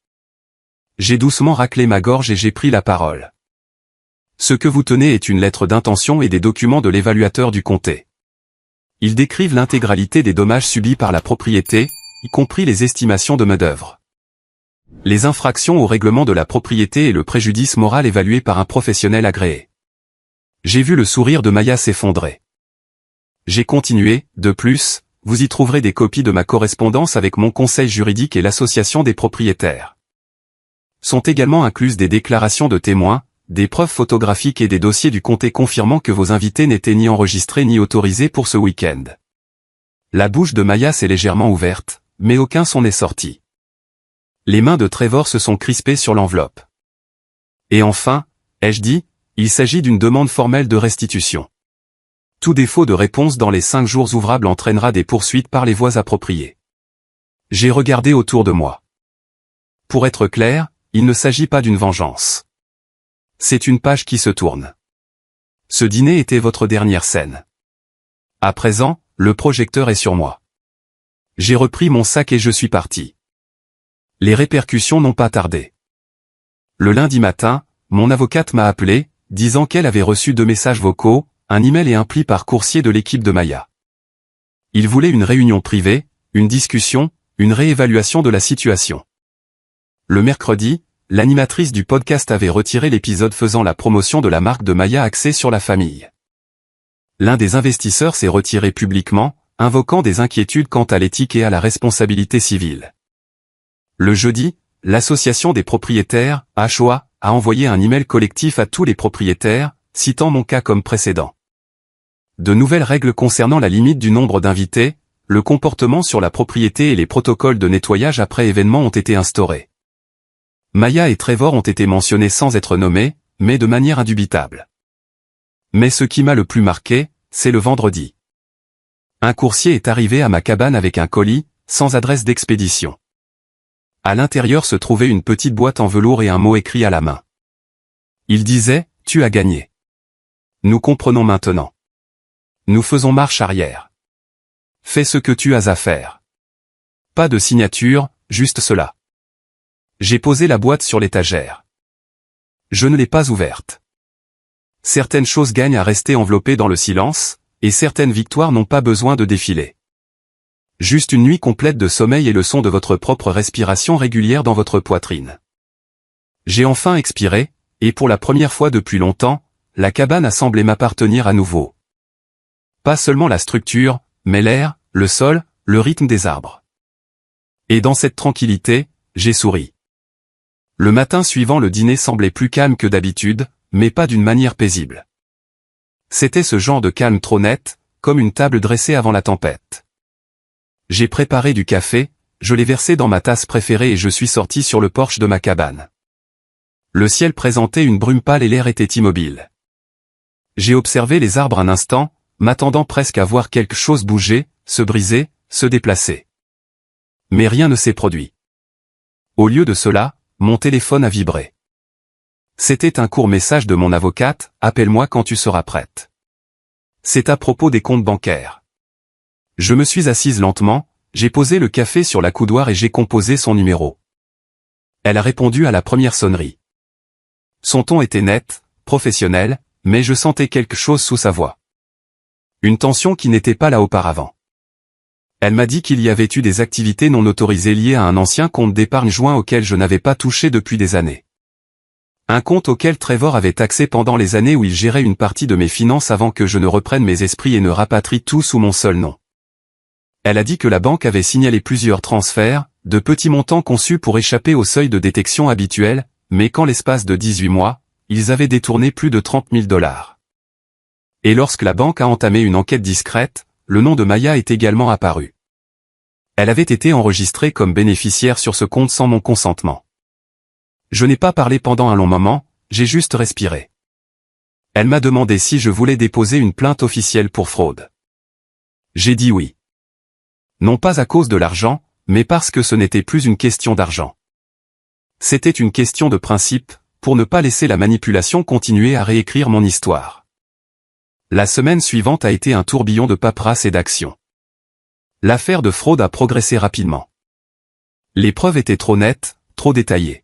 A: J'ai doucement raclé ma gorge et j'ai pris la parole. Ce que vous tenez est une lettre d'intention et des documents de l'évaluateur du comté. Ils décrivent l'intégralité des dommages subis par la propriété, y compris les estimations de main-d'œuvre. Les infractions au règlement de la propriété et le préjudice moral évalué par un professionnel agréé. J'ai vu le sourire de Maya s'effondrer. J'ai continué, de plus, vous y trouverez des copies de ma correspondance avec mon conseil juridique et l'association des propriétaires. Sont également incluses des déclarations de témoins, des preuves photographiques et des dossiers du comté confirmant que vos invités n'étaient ni enregistrés ni autorisés pour ce week-end. La bouche de Maya s'est légèrement ouverte, mais aucun son n'est sorti. Les mains de Trevor se sont crispées sur l'enveloppe. Et enfin, ai-je dit, il s'agit d'une demande formelle de restitution. Tout défaut de réponse dans les 5 jours ouvrables entraînera des poursuites par les voies appropriées. J'ai regardé autour de moi. Pour être clair, il ne s'agit pas d'une vengeance. C'est une page qui se tourne. Ce dîner était votre dernière scène. À présent, le projecteur est sur moi. J'ai repris mon sac et je suis parti. Les répercussions n'ont pas tardé. Le lundi matin, mon avocate m'a appelé, disant qu'elle avait reçu 2 messages vocaux, un email et un pli par coursier de l'équipe de Maya. Il voulait une réunion privée, une discussion, une réévaluation de la situation. Le mercredi, l'animatrice du podcast avait retiré l'épisode faisant la promotion de la marque de Maya axée sur la famille. L'un des investisseurs s'est retiré publiquement, invoquant des inquiétudes quant à l'éthique et à la responsabilité civile. Le jeudi, l'association des propriétaires, HOA, a envoyé un email collectif à tous les propriétaires, citant mon cas comme précédent. De nouvelles règles concernant la limite du nombre d'invités, le comportement sur la propriété et les protocoles de nettoyage après événement ont été instaurés. Maya et Trevor ont été mentionnés sans être nommés, mais de manière indubitable. Mais ce qui m'a le plus marqué, c'est le vendredi. Un coursier est arrivé à ma cabane avec un colis, sans adresse d'expédition. À l'intérieur se trouvait une petite boîte en velours et un mot écrit à la main. Il disait, « Tu as gagné. Nous comprenons maintenant. Nous faisons marche arrière. Fais ce que tu as à faire. » Pas de signature, juste cela. J'ai posé la boîte sur l'étagère. Je ne l'ai pas ouverte. Certaines choses gagnent à rester enveloppées dans le silence, et certaines victoires n'ont pas besoin de défiler. Juste une nuit complète de sommeil et le son de votre propre respiration régulière dans votre poitrine. J'ai enfin expiré, et pour la première fois depuis longtemps, la cabane a semblé m'appartenir à nouveau. Pas seulement la structure, mais l'air, le sol, le rythme des arbres. Et dans cette tranquillité, j'ai souri. Le matin suivant le dîner semblait plus calme que d'habitude, mais pas d'une manière paisible. C'était ce genre de calme trop net, comme une table dressée avant la tempête. J'ai préparé du café, je l'ai versé dans ma tasse préférée et je suis sorti sur le porche de ma cabane. Le ciel présentait une brume pâle et l'air était immobile. J'ai observé les arbres un instant, m'attendant presque à voir quelque chose bouger, se briser, se déplacer. Mais rien ne s'est produit. Au lieu de cela, mon téléphone a vibré. C'était un court message de mon avocate, « Appelle-moi quand tu seras prête. » C'est à propos des comptes bancaires. Je me suis assise lentement, j'ai posé le café sur la coudoir et j'ai composé son numéro. Elle a répondu à la première sonnerie. Son ton était net, professionnel, mais je sentais quelque chose sous sa voix. Une tension qui n'était pas là auparavant. Elle m'a dit qu'il y avait eu des activités non autorisées liées à un ancien compte d'épargne joint auquel je n'avais pas touché depuis des années. Un compte auquel Trevor avait accès pendant les années où il gérait une partie de mes finances avant que je ne reprenne mes esprits et ne rapatrie tout sous mon seul nom. Elle a dit que la banque avait signalé plusieurs transferts, de petits montants conçus pour échapper au seuil de détection habituel, mais qu'en l'espace de 18 mois, ils avaient détourné plus de 30 000 $. Et lorsque la banque a entamé une enquête discrète, le nom de Maya est également apparu. Elle avait été enregistrée comme bénéficiaire sur ce compte sans mon consentement. Je n'ai pas parlé pendant un long moment, j'ai juste respiré. Elle m'a demandé si je voulais déposer une plainte officielle pour fraude. J'ai dit oui. Non pas à cause de l'argent, mais parce que ce n'était plus une question d'argent. C'était une question de principe, pour ne pas laisser la manipulation continuer à réécrire mon histoire. La semaine suivante a été un tourbillon de paperasse et d'action. L'affaire de fraude a progressé rapidement. Les preuves étaient trop nettes, trop détaillées.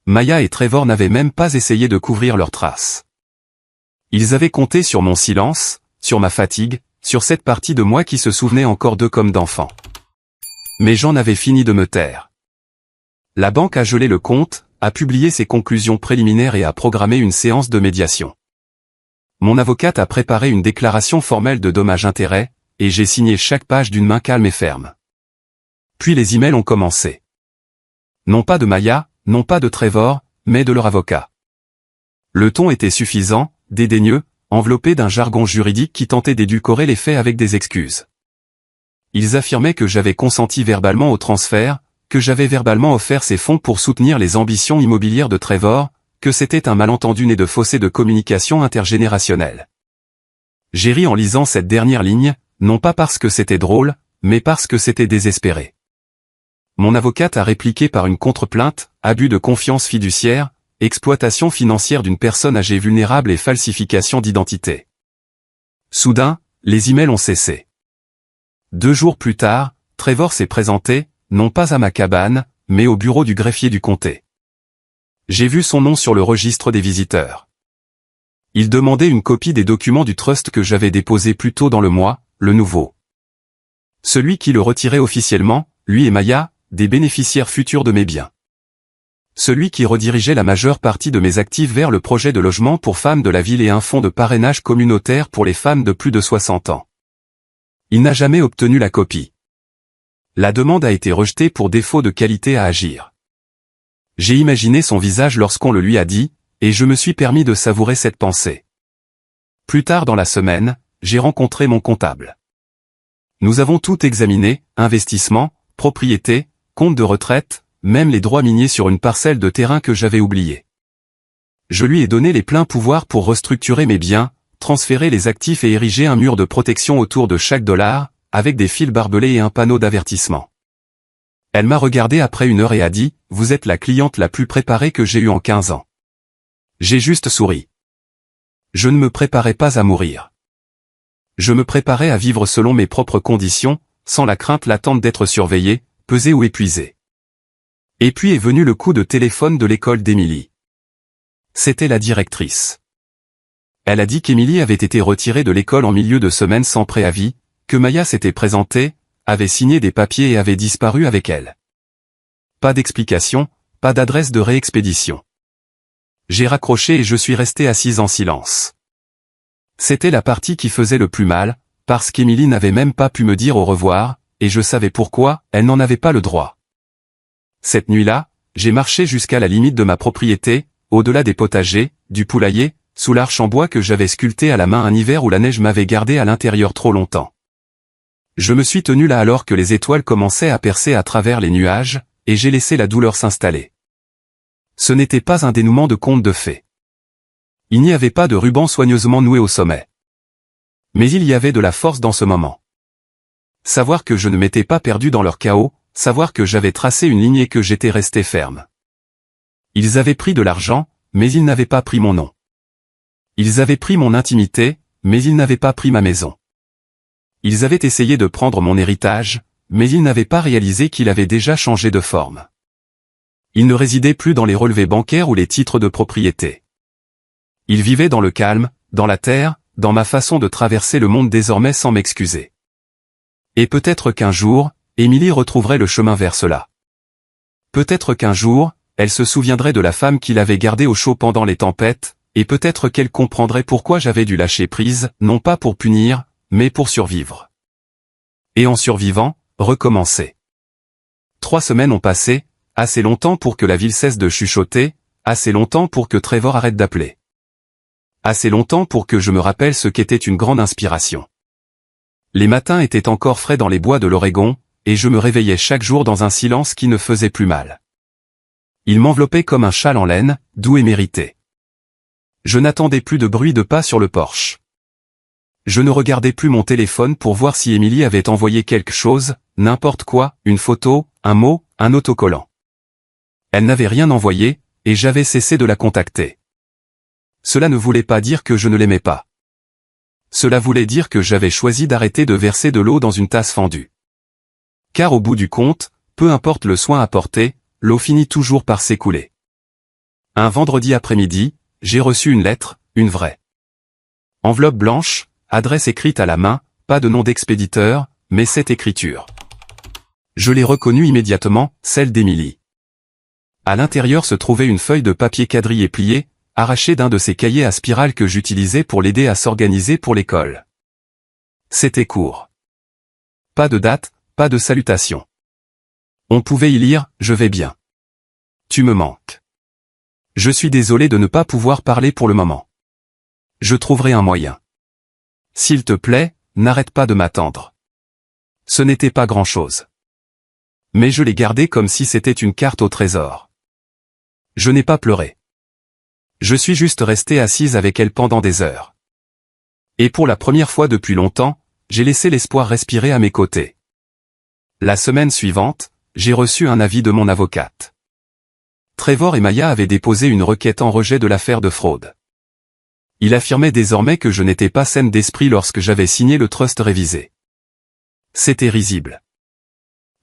A: Maya et Trevor n'avaient même pas essayé de couvrir leurs traces. Ils avaient compté sur mon silence, sur ma fatigue, sur cette partie de moi qui se souvenait encore d'eux comme d'enfants. Mais j'en avais fini de me taire. La banque a gelé le compte, a publié ses conclusions préliminaires et a programmé une séance de médiation. Mon avocate a préparé une déclaration formelle de dommages-intérêts, et j'ai signé chaque page d'une main calme et ferme. Puis les emails ont commencé. Non pas de Maya, non pas de Trevor, mais de leur avocat. Le ton était suffisant, dédaigneux, enveloppé d'un jargon juridique qui tentait d'édulcorer les faits avec des excuses. Ils affirmaient que j'avais consenti verbalement au transfert, que j'avais verbalement offert ces fonds pour soutenir les ambitions immobilières de Trevor, que c'était un malentendu né de fossés de communication intergénérationnelle. J'ai ri en lisant cette dernière ligne, non pas parce que c'était drôle, mais parce que c'était désespéré. Mon avocate a répliqué par une contre-plainte, abus de confiance fiduciaire, exploitation financière d'une personne âgée vulnérable et falsification d'identité. Soudain, les emails ont cessé. 2 jours plus tard, Trevor s'est présenté, non pas à ma cabane, mais au bureau du greffier du comté. J'ai vu son nom sur le registre des visiteurs. Il demandait une copie des documents du trust que j'avais déposé plus tôt dans le mois, le nouveau. Celui qui le retirait officiellement, lui et Maya, des bénéficiaires futurs de mes biens. Celui qui redirigeait la majeure partie de mes actifs vers le projet de logement pour femmes de la ville et un fonds de parrainage communautaire pour les femmes de plus de 60 ans. Il n'a jamais obtenu la copie. La demande a été rejetée pour défaut de qualité à agir. J'ai imaginé son visage lorsqu'on le lui a dit, et je me suis permis de savourer cette pensée. Plus tard dans la semaine, j'ai rencontré mon comptable. Nous avons tout examiné, investissement, propriété, compte de retraite, même les droits miniers sur une parcelle de terrain que j'avais oubliée. Je lui ai donné les pleins pouvoirs pour restructurer mes biens, transférer les actifs et ériger un mur de protection autour de chaque dollar, avec des fils barbelés et un panneau d'avertissement. Elle m'a regardé après 1 heure et a dit, « Vous êtes la cliente la plus préparée que j'ai eue en 15 ans. » J'ai juste souri. Je ne me préparais pas à mourir. Je me préparais à vivre selon mes propres conditions, sans la crainte latente d'être surveillé, pesé ou épuisé. Et puis est venu le coup de téléphone de l'école d'Émilie. C'était la directrice. Elle a dit qu'Émilie avait été retirée de l'école en milieu de semaine sans préavis, que Maya s'était présentée, avait signé des papiers et avait disparu avec elle. Pas d'explication, pas d'adresse de réexpédition. J'ai raccroché et je suis resté assise en silence. C'était la partie qui faisait le plus mal, parce qu'Émilie n'avait même pas pu me dire au revoir, et je savais pourquoi, elle n'en avait pas le droit. Cette nuit-là, j'ai marché jusqu'à la limite de ma propriété, au-delà des potagers, du poulailler, sous l'arche en bois que j'avais sculpté à la main un hiver où la neige m'avait gardé à l'intérieur trop longtemps. Je me suis tenu là alors que les étoiles commençaient à percer à travers les nuages, et j'ai laissé la douleur s'installer. Ce n'était pas un dénouement de conte de fées. Il n'y avait pas de ruban soigneusement noué au sommet. Mais il y avait de la force dans ce moment. Savoir que je ne m'étais pas perdu dans leur chaos, savoir que j'avais tracé une ligne et que j'étais resté ferme. Ils avaient pris de l'argent, mais ils n'avaient pas pris mon nom. Ils avaient pris mon intimité, mais ils n'avaient pas pris ma maison. Ils avaient essayé de prendre mon héritage, mais ils n'avaient pas réalisé qu'il avait déjà changé de forme. Il ne résidait plus dans les relevés bancaires ou les titres de propriété. Il vivait dans le calme, dans la terre, dans ma façon de traverser le monde désormais sans m'excuser. Et peut-être qu'un jour, Émilie retrouverait le chemin vers cela. Peut-être qu'un jour, elle se souviendrait de la femme qui l'avait gardée au chaud pendant les tempêtes, et peut-être qu'elle comprendrait pourquoi j'avais dû lâcher prise, non pas pour punir, mais pour survivre. Et en survivant, recommencer. 3 semaines ont passé, assez longtemps pour que la ville cesse de chuchoter, assez longtemps pour que Trevor arrête d'appeler. Assez longtemps pour que je me rappelle ce qu'était une grande inspiration. Les matins étaient encore frais dans les bois de l'Oregon, et je me réveillais chaque jour dans un silence qui ne faisait plus mal. Il m'enveloppait comme un châle en laine, doux et mérité. Je n'attendais plus de bruit de pas sur le porche. Je ne regardais plus mon téléphone pour voir si Émilie avait envoyé quelque chose, n'importe quoi, une photo, un mot, un autocollant. Elle n'avait rien envoyé, et j'avais cessé de la contacter. Cela ne voulait pas dire que je ne l'aimais pas. Cela voulait dire que j'avais choisi d'arrêter de verser de l'eau dans une tasse fendue. Car au bout du compte, peu importe le soin apporté, l'eau finit toujours par s'écouler. Un vendredi après-midi, j'ai reçu une lettre, une vraie. Enveloppe blanche, adresse écrite à la main, pas de nom d'expéditeur, mais cette écriture. Je l'ai reconnue immédiatement, celle d'Émilie. À l'intérieur se trouvait une feuille de papier quadrillée pliée, arrachée d'un de ces cahiers à spirale que j'utilisais pour l'aider à s'organiser pour l'école. C'était court. Pas de date, pas de salutation. On pouvait y lire « Je vais bien. Tu me manques. Je suis désolé de ne pas pouvoir parler pour le moment. Je trouverai un moyen. S'il te plaît, n'arrête pas de m'attendre. » Ce n'était pas grand-chose. Mais je l'ai gardé comme si c'était une carte au trésor. Je n'ai pas pleuré. Je suis juste resté assise avec elle pendant des heures. Et pour la première fois depuis longtemps, j'ai laissé l'espoir respirer à mes côtés. La semaine suivante, j'ai reçu un avis de mon avocate. Trevor et Maya avaient déposé une requête en rejet de l'affaire de fraude. Il affirmait désormais que je n'étais pas saine d'esprit lorsque j'avais signé le trust révisé. C'était risible.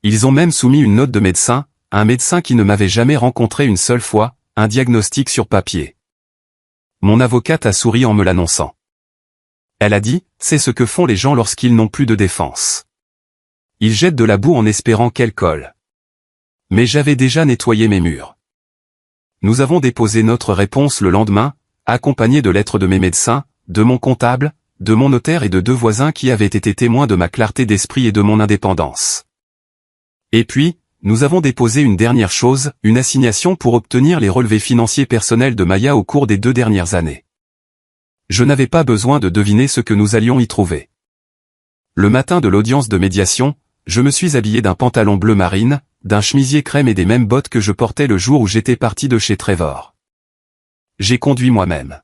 A: Ils ont même soumis une note de médecin, un médecin qui ne m'avait jamais rencontré une seule fois, un diagnostic sur papier. Mon avocate a souri en me l'annonçant. Elle a dit, c'est ce que font les gens lorsqu'ils n'ont plus de défense. Ils jettent de la boue en espérant qu'elle colle. Mais j'avais déjà nettoyé mes murs. Nous avons déposé notre réponse le lendemain, accompagnée de lettres de mes médecins, de mon comptable, de mon notaire et de 2 voisins qui avaient été témoins de ma clarté d'esprit et de mon indépendance. Et puis, nous avons déposé une dernière chose, une assignation pour obtenir les relevés financiers personnels de Maya au cours des 2 dernières années. Je n'avais pas besoin de deviner ce que nous allions y trouver. Le matin de l'audience de médiation, je me suis habillé d'un pantalon bleu marine, d'un chemisier crème et des mêmes bottes que je portais le jour où j'étais parti de chez Trevor. J'ai conduit moi-même.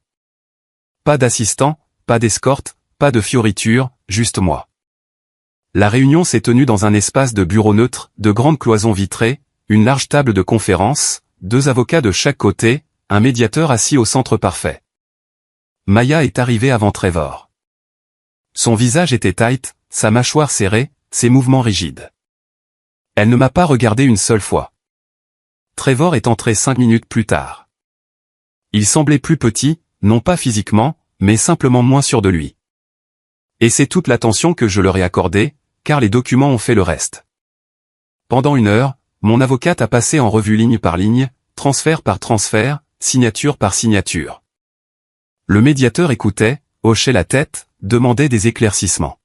A: Pas d'assistant, pas d'escorte, pas de fioriture, juste moi. La réunion s'est tenue dans un espace de bureau neutre, de grandes cloisons vitrées, une large table de conférence, 2 avocats de chaque côté, un médiateur assis au centre parfait. Maya est arrivée avant Trevor. Son visage était tight, sa mâchoire serrée, ses mouvements rigides. Elle ne m'a pas regardé une seule fois. Trevor est entré 5 minutes plus tard. Il semblait plus petit, non pas physiquement, mais simplement moins sûr de lui. Et c'est toute l'attention que je leur ai accordée, car les documents ont fait le reste. Pendant 1 heure, mon avocate a passé en revue ligne par ligne, transfert par transfert, signature par signature. Le médiateur écoutait, hochait la tête, demandait des éclaircissements.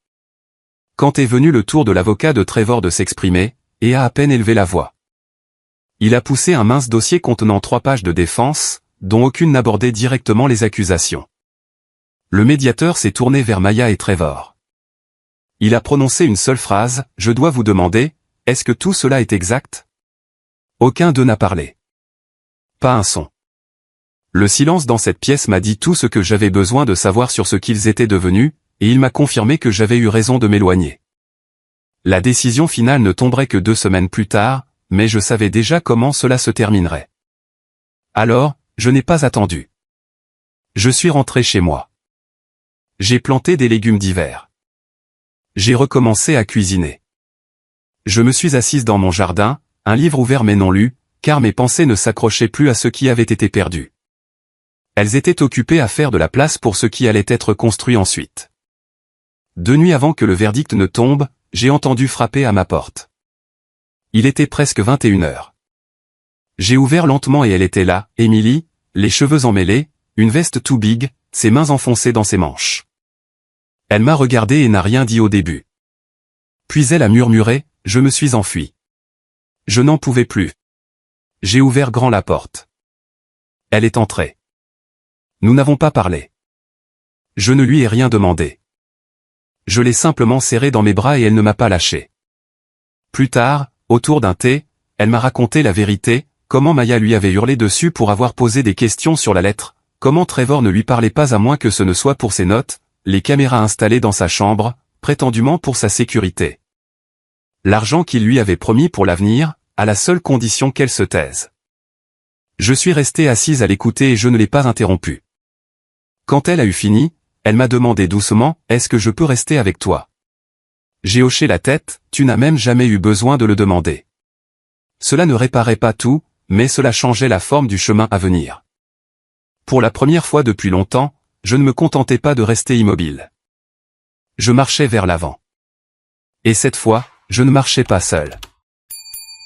A: Quand est venu le tour de l'avocat de Trevor de s'exprimer, et a à peine élevé la voix. Il a poussé un mince dossier contenant 3 pages de défense, dont aucune n'abordait directement les accusations. Le médiateur s'est tourné vers Maya et Trevor. Il a prononcé une seule phrase, « Je dois vous demander, est-ce que tout cela est exact ?» Aucun d'eux n'a parlé. Pas un son. Le silence dans cette pièce m'a dit tout ce que j'avais besoin de savoir sur ce qu'ils étaient devenus, et il m'a confirmé que j'avais eu raison de m'éloigner. La décision finale ne tomberait que 2 semaines plus tard, mais je savais déjà comment cela se terminerait. Alors, je n'ai pas attendu. Je suis rentré chez moi. J'ai planté des légumes d'hiver. J'ai recommencé à cuisiner. Je me suis assise dans mon jardin, un livre ouvert mais non lu, car mes pensées ne s'accrochaient plus à ce qui avait été perdu. Elles étaient occupées à faire de la place pour ce qui allait être construit ensuite. 2 nuits avant que le verdict ne tombe, j'ai entendu frapper à ma porte. Il était presque 21 heures. J'ai ouvert lentement et elle était là, Émilie, les cheveux emmêlés, une veste too big, ses mains enfoncées dans ses manches. Elle m'a regardé et n'a rien dit au début. Puis elle a murmuré, je me suis enfui. Je n'en pouvais plus. J'ai ouvert grand la porte. Elle est entrée. Nous n'avons pas parlé. Je ne lui ai rien demandé. Je l'ai simplement serrée dans mes bras et elle ne m'a pas lâché. Plus tard, autour d'un thé, elle m'a raconté la vérité, comment Maya lui avait hurlé dessus pour avoir posé des questions sur la lettre, comment Trevor ne lui parlait pas à moins que ce ne soit pour ses notes, les caméras installées dans sa chambre, prétendument pour sa sécurité. L'argent qu'il lui avait promis pour l'avenir, à la seule condition qu'elle se taise. Je suis resté assise à l'écouter et je ne l'ai pas interrompue. Quand elle a eu fini, elle m'a demandé doucement, « Est-ce que je peux rester avec toi ?» J'ai hoché la tête, « Tu n'as même jamais eu besoin de le demander. » Cela ne réparait pas tout, mais cela changeait la forme du chemin à venir. Pour la première fois depuis longtemps, je ne me contentais pas de rester immobile. Je marchais vers l'avant. Et cette fois, je ne marchais pas seul.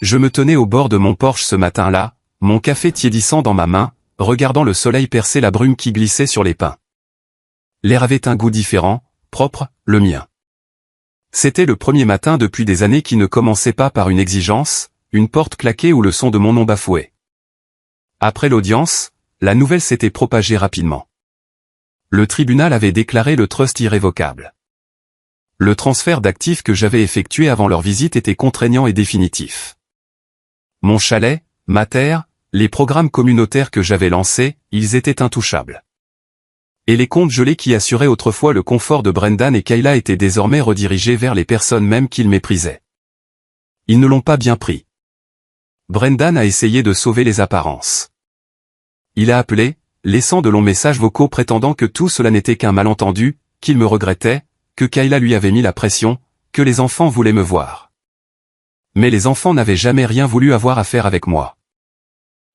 A: Je me tenais au bord de mon porche ce matin-là, mon café tiédissant dans ma main, regardant le soleil percer la brume qui glissait sur les pins. L'air avait un goût différent, propre, le mien. C'était le premier matin depuis des années qui ne commençait pas par une exigence, une porte claquée ou le son de mon nom bafoué. Après l'audience, la nouvelle s'était propagée rapidement. Le tribunal avait déclaré le trust irrévocable. Le transfert d'actifs que j'avais effectué avant leur visite était contraignant et définitif. Mon chalet, ma terre, les programmes communautaires que j'avais lancés, ils étaient intouchables. Et les comptes gelés qui assuraient autrefois le confort de Brendan et Kayla étaient désormais redirigés vers les personnes mêmes qu'ils méprisaient. Ils ne l'ont pas bien pris. Brendan a essayé de sauver les apparences. Il a appelé, laissant de longs messages vocaux prétendant que tout cela n'était qu'un malentendu, qu'il me regrettait, que Kayla lui avait mis la pression, que les enfants voulaient me voir. Mais les enfants n'avaient jamais rien voulu avoir à faire avec moi.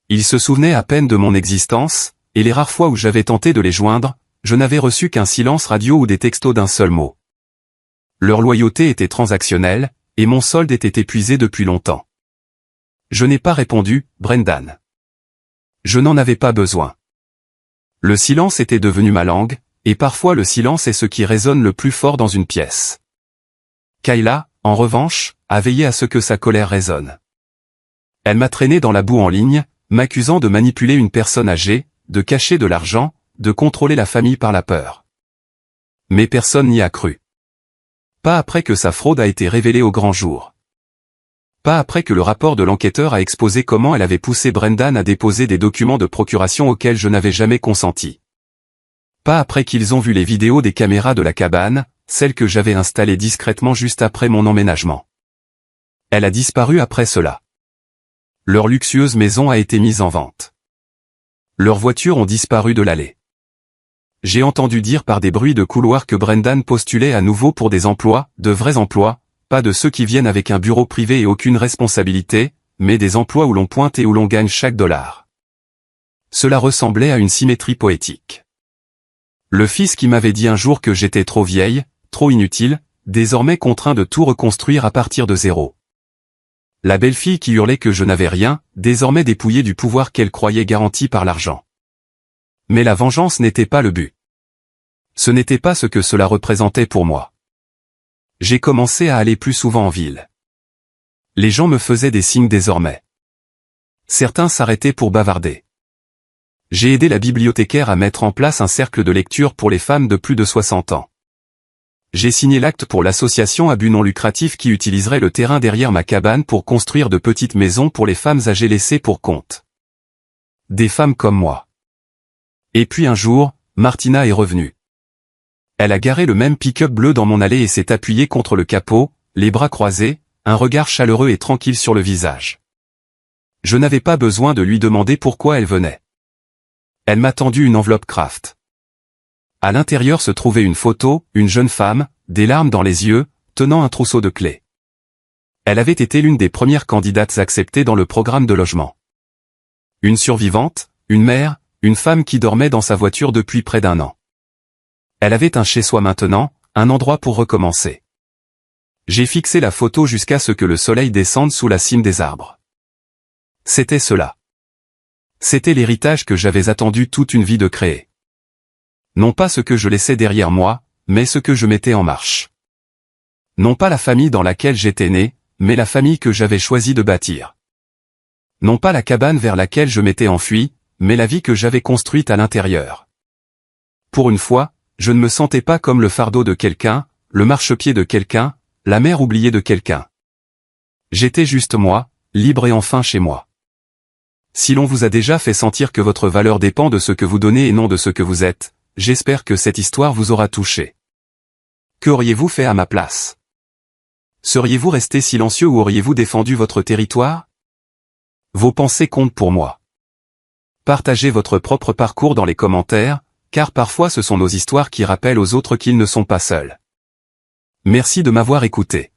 A: Ils se souvenaient à peine de mon existence, et les rares fois où j'avais tenté de les joindre, je n'avais reçu qu'un silence radio ou des textos d'un seul mot. Leur loyauté était transactionnelle, et mon solde était épuisé depuis longtemps. Je n'ai pas répondu, Brendan. Je n'en avais pas besoin. Le silence était devenu ma langue, et parfois le silence est ce qui résonne le plus fort dans une pièce. Kayla, en revanche, a veillé à ce que sa colère résonne. Elle m'a traîné dans la boue en ligne, m'accusant de manipuler une personne âgée, de cacher de l'argent, de contrôler la famille par la peur. Mais personne n'y a cru. Pas après que sa fraude a été révélée au grand jour. Pas après que le rapport de l'enquêteur a exposé comment elle avait poussé Brendan à déposer des documents de procuration auxquels je n'avais jamais consenti. Pas après qu'ils ont vu les vidéos des caméras de la cabane, celles que j'avais installées discrètement juste après mon emménagement. Elle a disparu après cela. Leur luxueuse maison a été mise en vente. Leurs voitures ont disparu de l'allée. J'ai entendu dire par des bruits de couloir que Brendan postulait à nouveau pour des emplois, de vrais emplois, pas de ceux qui viennent avec un bureau privé et aucune responsabilité, mais des emplois où l'on pointe et où l'on gagne chaque dollar. Cela ressemblait à une symétrie poétique. Le fils qui m'avait dit un jour que j'étais trop vieille, trop inutile, désormais contraint de tout reconstruire à partir de zéro. La belle-fille qui hurlait que je n'avais rien, désormais dépouillée du pouvoir qu'elle croyait garanti par l'argent. Mais la vengeance n'était pas le but. Ce n'était pas ce que cela représentait pour moi. J'ai commencé à aller plus souvent en ville. Les gens me faisaient des signes désormais. Certains s'arrêtaient pour bavarder. J'ai aidé la bibliothécaire à mettre en place un cercle de lecture pour les femmes de plus de 60 ans. J'ai signé l'acte pour l'association à but non lucratif qui utiliserait le terrain derrière ma cabane pour construire de petites maisons pour les femmes âgées laissées pour compte. Des femmes comme moi. Et puis un jour, Martina est revenue. Elle a garé le même pick-up bleu dans mon allée et s'est appuyée contre le capot, les bras croisés, un regard chaleureux et tranquille sur le visage. Je n'avais pas besoin de lui demander pourquoi elle venait. Elle m'a tendu une enveloppe Kraft. À l'intérieur se trouvait une photo, une jeune femme, des larmes dans les yeux, tenant un trousseau de clés. Elle avait été l'une des premières candidates acceptées dans le programme de logement. Une survivante, une mère, une femme qui dormait dans sa voiture depuis près d'1 an. Elle avait un chez-soi maintenant, un endroit pour recommencer. J'ai fixé la photo jusqu'à ce que le soleil descende sous la cime des arbres. C'était cela. C'était l'héritage que j'avais attendu toute une vie de créer. Non pas ce que je laissais derrière moi, mais ce que je mettais en marche. Non pas la famille dans laquelle j'étais né, mais la famille que j'avais choisi de bâtir. Non pas la cabane vers laquelle je m'étais enfui, mais la vie que j'avais construite à l'intérieur. Pour une fois, je ne me sentais pas comme le fardeau de quelqu'un, le marchepied de quelqu'un, la mère oubliée de quelqu'un. J'étais juste moi, libre et enfin chez moi. Si l'on vous a déjà fait sentir que votre valeur dépend de ce que vous donnez et non de ce que vous êtes, j'espère que cette histoire vous aura touché. Qu'auriez-vous fait à ma place? Seriez-vous resté silencieux ou auriez-vous défendu votre territoire? Vos pensées comptent pour moi. Partagez votre propre parcours dans les commentaires, car parfois ce sont nos histoires qui rappellent aux autres qu'ils ne sont pas seuls. Merci de m'avoir écouté.